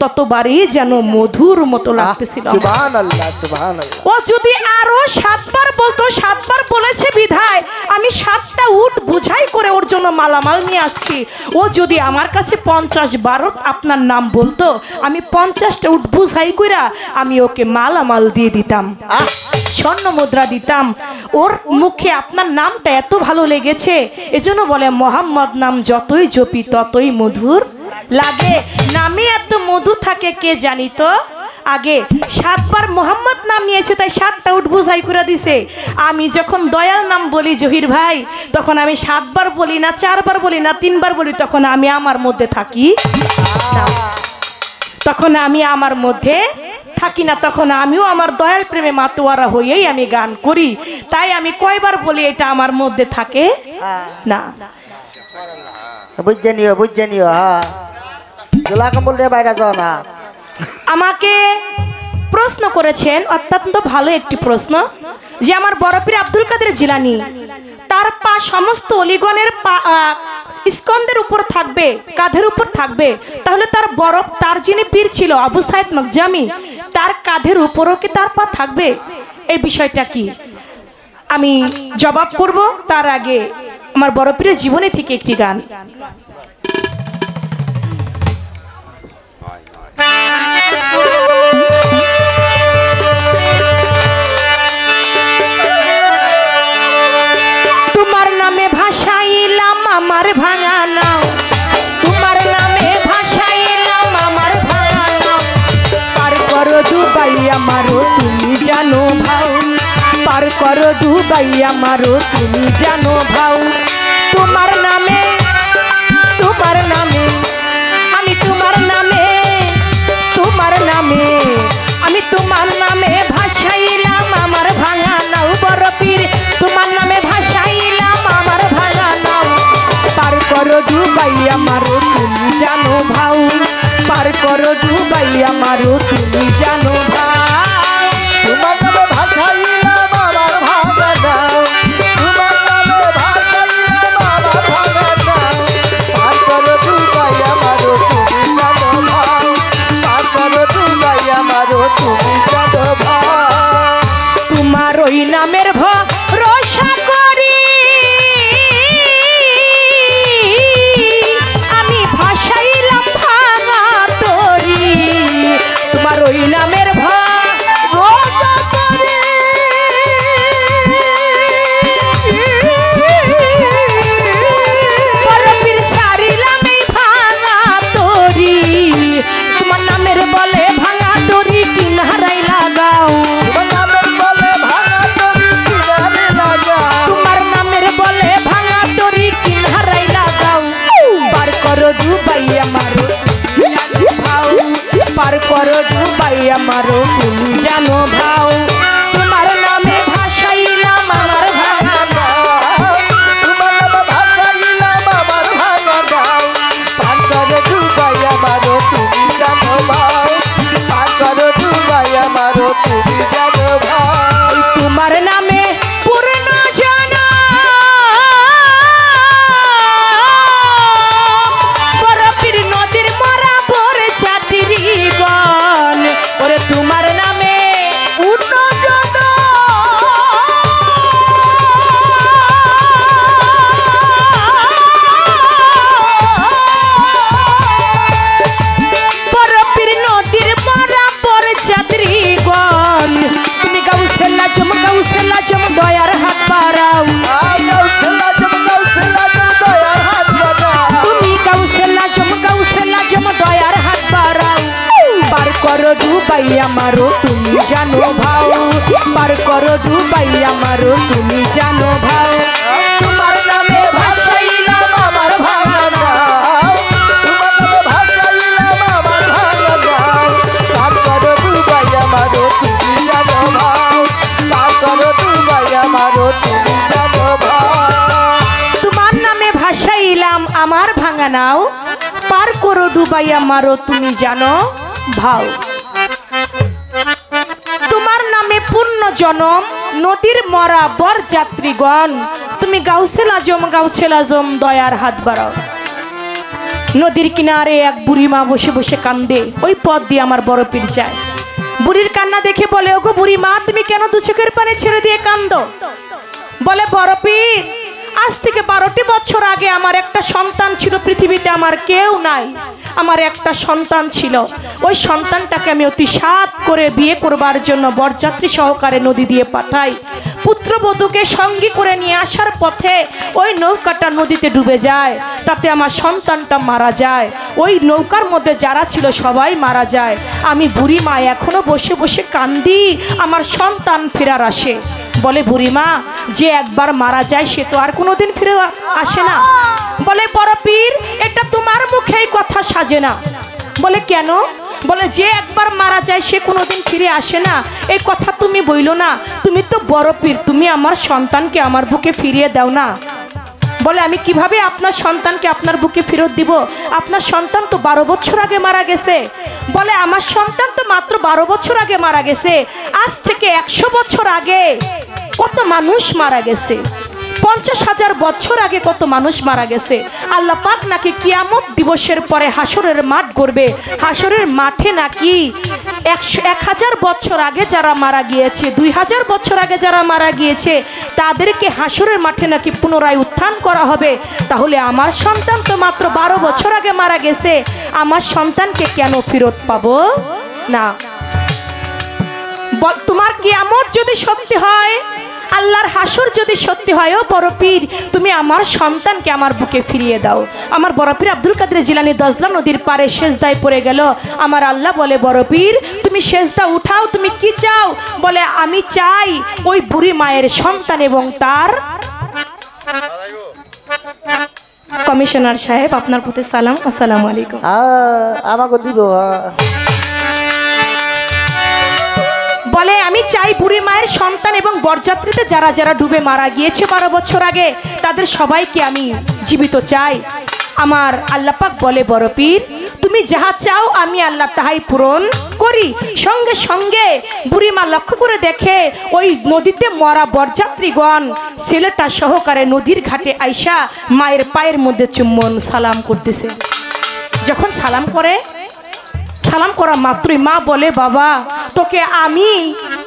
ততবারই যেন মধুর মতো লাগতেছিল। সুবহানাল্লাহ সুবহানাল্লাহ। ও যদি আরো 7 বার বলতো, 7 বার বলেছে বিধায় আমি 7টা উট বুঝাই করে ওর জন্য মালামাল নিয়ে আসছি। ও যদি আমার কাছে 50 বার আপনার নাম বলতো, আমি 50টা উট বুঝাই কইরা আমি ওকে মালামাল দিয়ে দিতাম, স্বর্ণ মুদ্রা দিতাম। ওর মুখে আপনার নামটা এত ভালো লেগেছে, এজন্য বলে মোহাম্মদ নাম যতই জপি ততই মধুর লাগে। নামে এত মধু থাকে কে জানিত আগে। 7 বার মোহাম্মদ নাম নিয়েছে তাই 7টা উট বুঝাই করে দিছে। আমি যখন দয়াল নাম বলি জহির ভাই, তখন আমি 7 বার বলি না, 4 বার বলি না, 3 বার বলি, তখন আমি আমার মধ্যে থাকি না, তখন আমি আমার মধ্যে থাকি না, তখন আমিও আমার দয়াল প্রেমে মাতোয়ারা হয়েই আমি গান করি। তাই আমি কয়বার বলি এটা আমার মধ্যে থাকে না। বুঝে নিও হ্যাঁ, জোলা কম্বল দিয়ে বাইরে যাও না। আমাকে প্রশ্ন করেছেন অত্যন্ত ভালো একটি প্রশ্ন, যে আমার বড় পীর আব্দুল কাদের জিলানী তার পা সমস্ত অলিগণের স্কন্দের উপর থাকবে, কাঁধের উপর থাকবে, তাহলে তার যিনি পীর ছিল আবু সাইদ নকজামি, তার কাঁধের উপরও কি তার পা থাকবে? এই বিষয়টা কি আমি জবাব করব, তার আগে আমার বড় পীরের জীবনী থেকে একটি গান। তোমার নামে ভাষাইলাম আমার ভাঙা নাও, তোমার নামে ভাষাইলাম আমার ভাঙা নাও, পার করো ডুবাই আমারও তুমি জানো ভাও, পার করো ডুবাই আমারও তুমি জানো ভাও। তোমার নামে আমি তোমার নামে আমি তোমার নামে ভাষাইলাম আমার ভাঙা নাও, বড় পীর তোমার নামে ভাষাইলাম আমার ভাঙা নাও, পার করো ডুবাই আমারও তুমি জানো ভাও, পার করো ডুবাই আমারও তুমি জানো ভাও। তোমার নামে ভাষাইলাম আমার ভাঙা নাও, তোমার নামে ভাষাইলাম আমার ভাঙা নাও, পার করো ডুবাই আমারও তুমি জানো ভাও, পার করো ডুবাই আমারও তুমি জানো ভাও। তোমার ওই নামের ভরসা করি আমি ভাষাইলাম ভাঙা তরি, তোমার ওই নামের ভরসা করি করো ডুবাই আমারও তুমি জানো ভাও তোমার নামে ভাসাইলাম আমার ভাঙা তোমার নামে ভাসাইলাম আমার ভাঙা নাও পার করো ডুবাই আমারও তুমি জানো ভাও পার করো ডুবাই আমারও তুমি জানো ভাও তোমার নামে পূর্ণ জানা বরফের নদীর মরা বর যাত্রীগণ ওরে তোমার নামে পূর্ণ জানা বরফের নদীর মরা বর যাত্রীগণ তুমি গাউসেলা জম দয়ার হাত বাড়াও তুমি গাউসেলা জম দয়ার হাত বাড়াও পার করো ডুবাই আমারও তুমি জানো ভাও পার করো ডুবাই আমারও তুমি জানো ভাও তোমার নামে ভাসাইলাম আমার ভাঙা নাও তোমার নামে ভাসাইলাম আমার ভাঙা নাও পার করো ডুবাই আমারও তুমি জানো ভাও পার করো ডুবাই আমারও তুমি জানো ভাও তোমার নামে ভাসাইলাম আমার ভাঙা নাও পার করো ডুবাই আমারও তুমি জানো ভাও তোমার নামে পূর্ণ জনম নদীর মরা বর যাত্রীগণ তুমি গাউসেল আজম দয়ার হাত বাড়াও নদীর কিনারে এক বুড়ি মা বসে বসে কান্দে ওই পথ দিয়ে আমার বড় পীর যায় বুড়ির কান্না দেখে বলে ওগো বুড়ি মা তুমি কেন দু চোখের পানি ছেড়ে দিয়ে কান্দো বলে বড় পীর আজ থেকে 12টি বছর আগে আমার একটা সন্তান ছিল পৃথিবীতে আমার কেউ নাই আমার একটা সন্তান ছিল ওই সন্তানটাকে আমি অতি সাধ করে বিয়ে করবার জন্য বরযাত্রী সহকারে নদী দিয়ে পাঠাই পুত্রবধূকে সঙ্গী করে নিয়ে আসার পথে ওই নৌকাটা নদীতে ডুবে যায় তাতে আমার সন্তানটা মারা যায় ওই নৌকার মধ্যে যারা ছিল সবাই মারা যায় আমি বুড়ি মা এখনো বসে বসে কান্দি আমার সন্তান ফেরার আসে বলে বুড়িমা যে একবার মারা যায় সে তো আর কোনোদিন ফিরে আসে না বলে বড় পীর এটা তোমার মুখেই কথা সাজে না বলে কেন বলে যে একবার মারা যায় সে কোনোদিন ফিরে আসে না এই কথা তুমি বইলো না তুমি তো বড় পীর তুমি আমার সন্তানকে আমার বুকে ফিরিয়ে দাও না বলে আমি কিভাবে আপনার সন্তানকে আপনার বুকে ফেরত দিব আপনার সন্তান তো 12 বছর আগে মারা গেছে বলে আমার সন্তান তো মাত্র 12 বছর আগে মারা গেছে আজ থেকে 100 বছর আগে কত মানুষ মারা গেছে 50,000 বছর আগে কত মানুষ মারা গেছে আল্লাহ পাক নাকি কিয়ামত দিবসের পরে হাসরের মাঠ করবে হাসরের মাঠে নাকি 1000 বছর আগে যারা মারা গিয়েছে 2000 বছর আগে যারা মারা গিয়েছে তাদেরকে হাসরের মাঠে নাকি পুনরায় উত্থান করা হবে তাহলে আমার সন্তান তো মাত্র 12 বছর আগে মারা গেছে আমার সন্তানকে কেন ফেরত পাবো না তোমার কিয়ামত যদি সত্যি হয় আল্লাহর হাসর যদি সত্যি হয় ও বড় পীর তুমি আমার সন্তানকে আমার বুকে ফিরিয়ে দাও আমার বড় পীর আব্দুল কাদের জিলানী দজলা নদীর পারে সেজদায় পড়ে গেল আমার আল্লাহ বলে বড় পীর তুমি সেজদা উঠাও তুমি কি চাও বলে আমি চাই ওই বুড়ি মায়ের সন্তান এবং তার কমিশনার সাহেব আপনার প্রতি সালাম আসসালামু আলাইকুম আমাকে দিব বলে আমি চাই বুড়ি মায়ের সন্তান এবং বরযাত্রীতে যারা যারা ডুবে মারা গিয়েছে 12 বছর আগে তাদের সবাইকে আমি জীবিত চাই আমার আল্লাহ পাক বলে বড় পীর তুমি যাহা চাও আমি আল্লাহ তাহাই পূরণ করি সঙ্গে সঙ্গে বুড়ি মা লক্ষ্য করে দেখে ওই নদীতে মরা বরযাত্রীগণ ছেলেটা সহকারে নদীর ঘাটে আইসা মায়ের পায়ের মধ্যে চুম্বন সালাম করতেছে যখন সালাম করে সালাম করা মাত্রই মা বলে বাবা তোকে আমি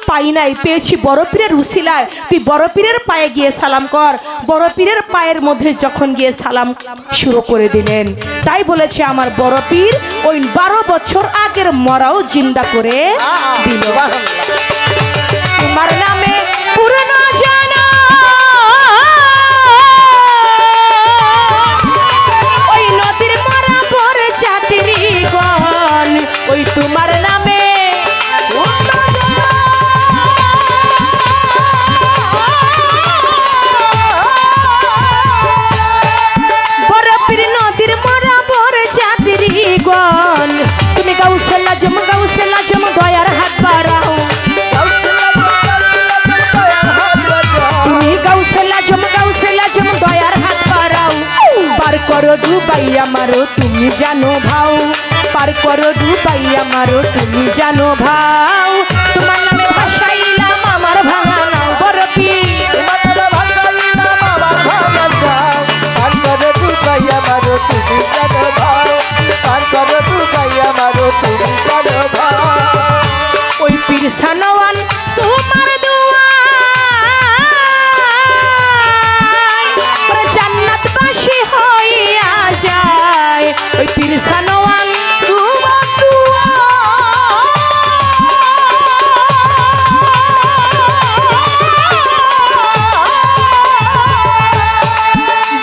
পাই নাই পেয়েছি বড় পীরের উসিলায় তুই বড় পীরের পায়ে গিয়ে সালাম কর বড় পীরের পায়ের মধ্যে যখন গিয়ে সালাম শুরু করে দিলেন তাই বলেছে আমার বড় পীর ওই 12 বছর আগের মরাও জিন্দা করে দিল তোমার নামে পুরনো জানা ওই নদীর মরা বর যাত্রীগণ ওই তোমার নামে বরফের নদীর মরা বর যাত্রীগণ তুমি গাউসেলা করো ডুবাই আমারও তুমি জানো ভাও, পার করো ডুবাই আমারও তুমি জানো ভাও। তোমার নামে ভাসাইলাম আমার ভাঙা নাও বরপীর, তোমার নামে ভাসাইলাম আমার ভাঙা নাও, পার করো ডুবাই আমারও তুমি জানো ভাও, পার করো ডুবাই আমারও তুমি জানো ভাও। ওই পীর সানওয়ান তোমার দুয়ার জান্নাতবাসী হইয়া যায়। ওই পীর সানওয়ান তোমার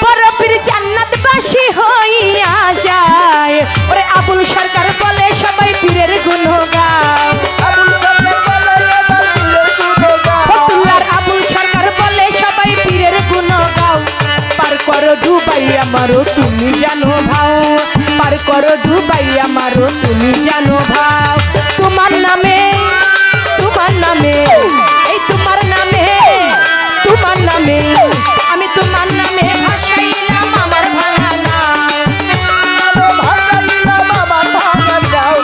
বড় পীর জান্নাতবাসী হইয়া যায়। ওরে আবুল সরকার বলে সবাই পীরের গুণ গাও, আবুল সরকার বলে এবার পীরের গুণ গাও, ফতুল্লার আবুল সরকার বলে সবাই পীরের গুণ গাও। পার করো ডুবাই আমারও তুমি জানো ভাও, পার করো ডুবাই আমারও তুমি জানো ভাও। তোমার নামে এই তোমার নামে আমি তোমার নামে ভাসাইলাম আমার ভাঙা নাও। ভাসাইলাম আমার ভাঙা নাও,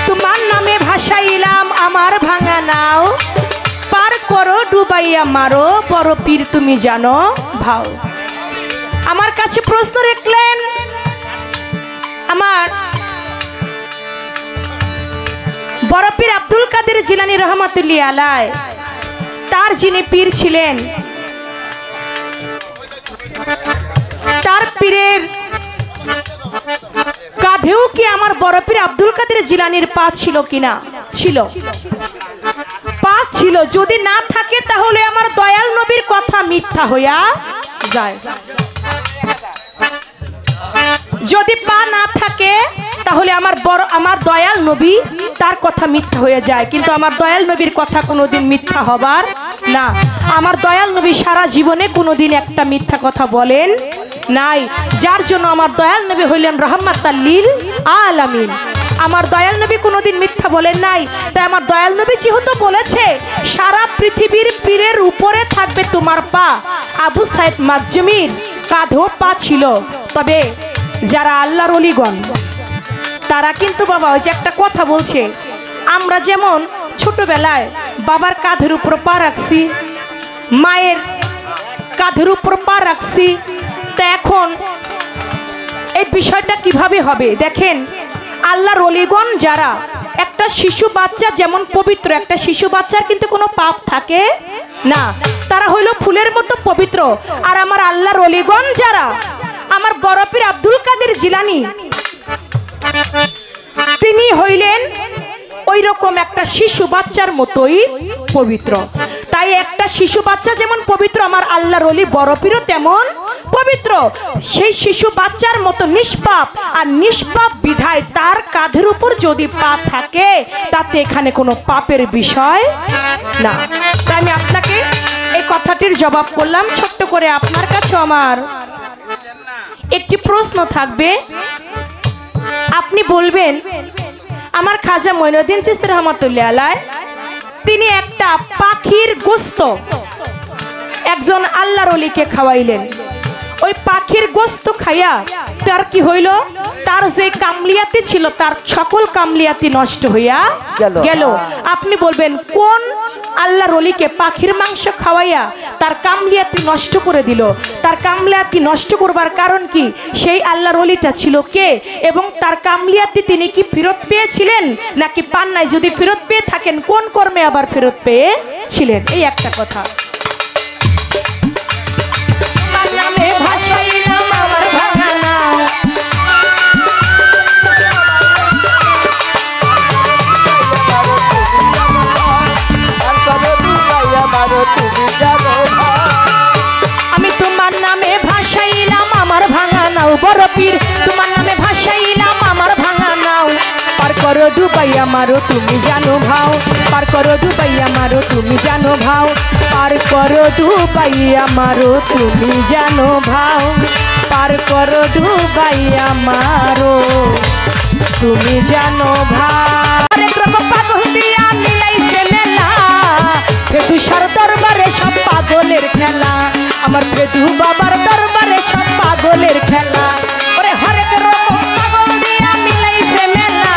তোমার নামে ভাসাইলাম আমার ভাঙা নাও, পার করো ডুবাই আমারও বড় পীর তুমি জানো ভাও। আমার কাছে প্রশ্ন রাখলেন আমার বড় পীর আব্দুল কাদের জিলানী রহমাতুল্লাহ আলাইহি, তার যিনি পীর ছিলেন, তার পীরের কাঁধেও কি আমার বড় পীর আব্দুল কাদের জিলানীর পা ছিল কিনা? ছিল, পা ছিল। যদি না থাকে তাহলে আমার দয়াল নবীর কথা মিথ্যা হইয়া যায়। যদি পা না থাকে তাহলে আমার দয়াল নবী তার কথা মিথ্যা হয়ে যায়, কিন্তু আমার দয়াল নবীর কথা কোনোদিন মিথ্যা হবার না। আমার দয়াল নবী সারা জীবনে কোনোদিন একটা মিথ্যা কথা বলেন নাই, যার জন্য আমার দয়াল নবী হইলেন রাহমাতাল লিল আলামিন। আমার দয়াল নবী কোনোদিন মিথ্যা বলেন নাই। তাই আমার দয়াল নবী যেহেতু বলেছে সারা পৃথিবীর পীরের উপরে থাকবে তোমার পা, আবু সাইদ মাকজুমির কাঁধেও পা ছিল। তবে যারা আল্লাহর ওলিগণ তারা কিন্তু বাবা ওই যে একটা কথা বলছে, আমরা যেমন ছোটবেলায় বাবার কাঁধের উপর পা রাখছি, মায়ের কাঁধের উপর পা রাখছি, তা এখন এই বিষয়টা কিভাবে হবে? দেখেন আল্লাহর ওলিগণ যারা, একটা শিশু বাচ্চা যেমন পবিত্র, একটা শিশু বাচ্চার কিন্তু কোনো পাপ থাকে না, তারা হইল ফুলের মতো পবিত্র। আর আমার আল্লাহর ওলিগণ যারা, আমার বড় পীর আব্দুল কাদের জিলানী তিনি হইলেন ওই রকম একটা শিশু বাচ্চার মতোই পবিত্র। তাই একটা শিশু বাচ্চা যেমন পবিত্র, আমার আল্লাহর ওলি বড় পীরও তেমন পবিত্র। সেই শিশু বাচ্চার মতো নিষ্পাপ, আর নিষ্পাপ বিধায় তার কাঁধের উপর যদি পা থাকে তাতে এখানে কোনো পাপের বিষয় না। তাই আমি আপনাকে এই কথাটির জবাব করলাম ছোট্ট করে। আপনার কাছে আমার একটি প্রশ্ন থাকবে, আপনি বলবেন আমার খাজা মঈনুদ্দিন চিশতি রহমাতুল্লাহ আলাইহি তিনি একটা পাখির গোশত একজন আল্লাহর ওলিকে খাওয়াইলেন। ওই পাখির গোশত খাইয়া তার কি হইল? তার যে কামলিয়াতি ছিল তার সকল কামলিয়াতি নষ্ট হইয়া গেল। আপনি বলবেন কোন আল্লাহর ওলিকে পাখির মাংস খাওয়াইয়া তার কামলিয়াতি নষ্ট করে দিল? তার কামলিয়াতি নষ্ট করবার কারণ কি? সেই আল্লাহর ওলিটা ছিল কে এবং তার কামলিয়াতি তিনি কি ফেরত পেয়েছিলেন নাকি পান নাই? যদি ফেরত পেয়ে থাকেন কোন কর্মে আবার ফেরত পেয়েছিলেন? এই একটা কথা। আমি তোমার নামে ভাসাইলাম আমার ভাঙা নাও বড় পীর, তোমার নামে ভাসাইলাম আমার ভাঙা নাও। পার করো ডুবাই আমারও তুমি জানো ভাও, পার করো ডুবাই আমারও তুমি জানো ভাও, পার করো ডুবাই আমারও তুমি জানো ভাও, পার করো ডুবাই আমারও তুমি জানো ভাও। ফেদু বাবার দরবারে সব পাগলের খেলা। ওরে হরেক রকম পাগল দিয়া মিলাইছে মেলা,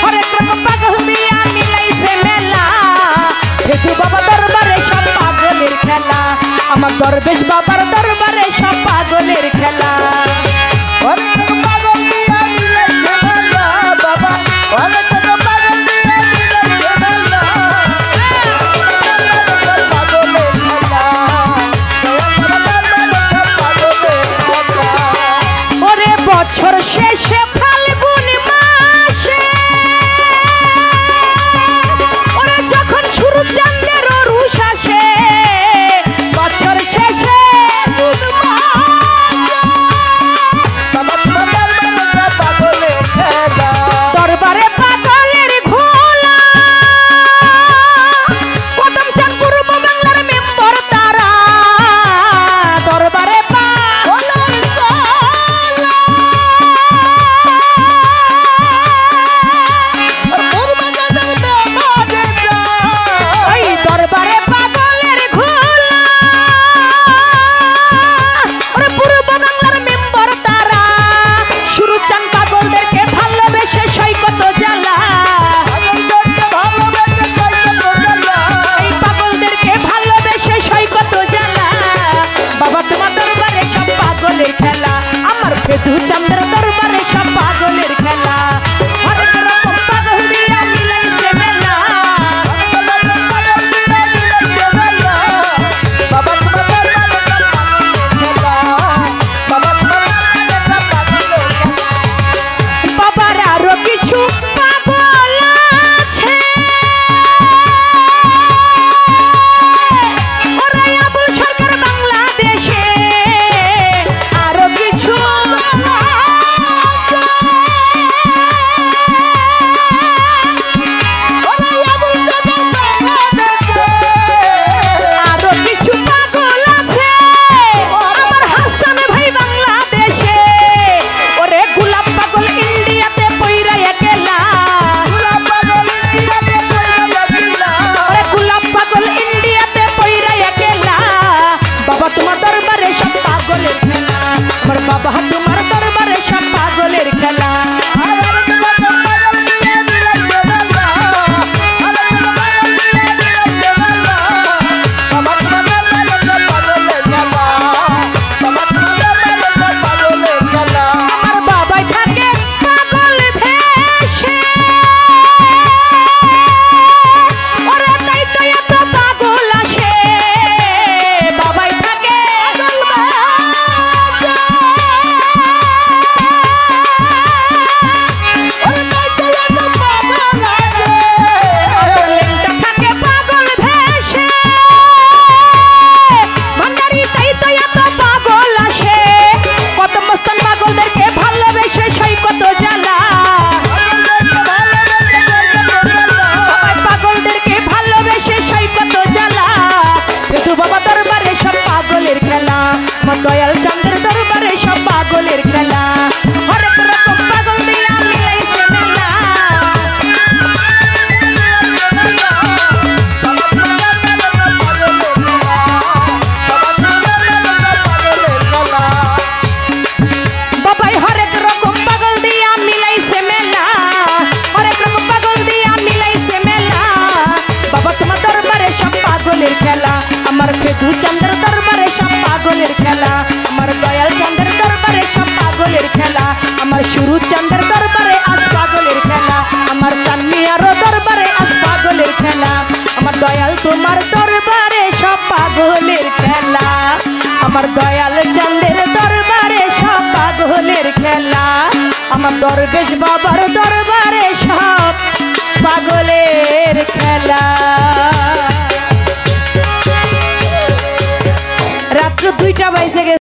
হরেক রকম পাগল দিয়া মিলাইছে মেলা। ফেদু বাবা দরবারে সব পাগলের খেলা, আমার দরবেশ বাবার দরবারে সব পাগলের খেলা। অনেক পাগল দিয়া মিলাইছে মেলা বাবা, অনেক পাগল দিয়া মিলাইছে মেলা। পাগলের খেলা, পাগলের খেলা। ওরে বছর শেষে ফাল্গুন মাসে, ওরে যখন শুরু চাঁদের রুশ আসে, বছর শেষে পাগলের খেলা, দরবারে পাগলের ঘোলা। কদম চাঁদ পূর্ব বাংলার মেম্বার তারা, দরবারে ওই দরবারে পাগলের ঘোলা। ওরে পূর্ব বাংলার মেম্বার তারা, শুরু চান পাগলদেরকে ভালোবেসে সৈকত জ্বালা। এই পাগলদেরকে ভালোবেসে সৈকত জ্বালা। বাবা তোমার দরবারে সব পাগলের খেলা, আমার ফেদু চাঁদের দরবারে সব পাগলের খেলা। হরেক রকম পাগল দিয়া মিলাইছে মেলা, বাবার আরো কিছু পাগল আছে। ওরা আবুল সরকার বাংলাদেশে, আরো কিছু আরো কিছু পাগল আছে। আমার হাসান ভাই বাংলাদেশে, ওরে গোলাপ পাগল ইন্ডিয়াতে পইরা একলা। ওরে গোলাপ পাগল ইন্ডিয়াতে পইরা একলা। বাবা তোমার দরবারে সব পাগলের খেলা, আমার বাবা তোমার দরবারে সব পাগলের খেলা। আমার বাবাই থাকে পাগল ভেসে, ওরে তাই তো এত পাগল আসে। বাবাই থাকে লেংটা থাকে পাগল ভেসে, ভান্ডারি তাই তো এত পাগল আসে। কত মস্তান পাগলদেরকে ভালোবেসে সৈকত জ্বালা। বাবাই পাগলদেরকে ভালোবেসে সৈকত জ্বালা। ফেদু বাবা দরবারে সব পাগলের খেলা, আমার দয়াল চাঁদের দরবারে সব পাগলের খেলা। হরেক রকম পাগল দিয়া মিলাইছে মেলা, বাবাই হরেক রকম পাগল দিয়া মিলাইছে মেলা, হরেক রকম পাগল দিয়া মিলাইছে মেলা। বাবা তোমার দরবারে সব পাগলের খেলা, আমার ফেদু চাঁদের দরবারে সব পাগলের খেলা। আমার দয়াল চাঁদের দরবারে সব পাগলের খেলা, আমার শুরু চাঁদের দরবারে আজ পাগলের খেলা। আমার চাঁদমিয়ারও দরবারে আজ পাগলের খেলা, আমার দয়াল তোমার দরবারে সব পাগলের খেলা। আমার দয়াল চাঁদের দরবারে সব পাগলের খেলা, আমার দরবেশ বাবার দরবারে সব পাগলের খেলা। রাত্র 2টা বাজে গেছে।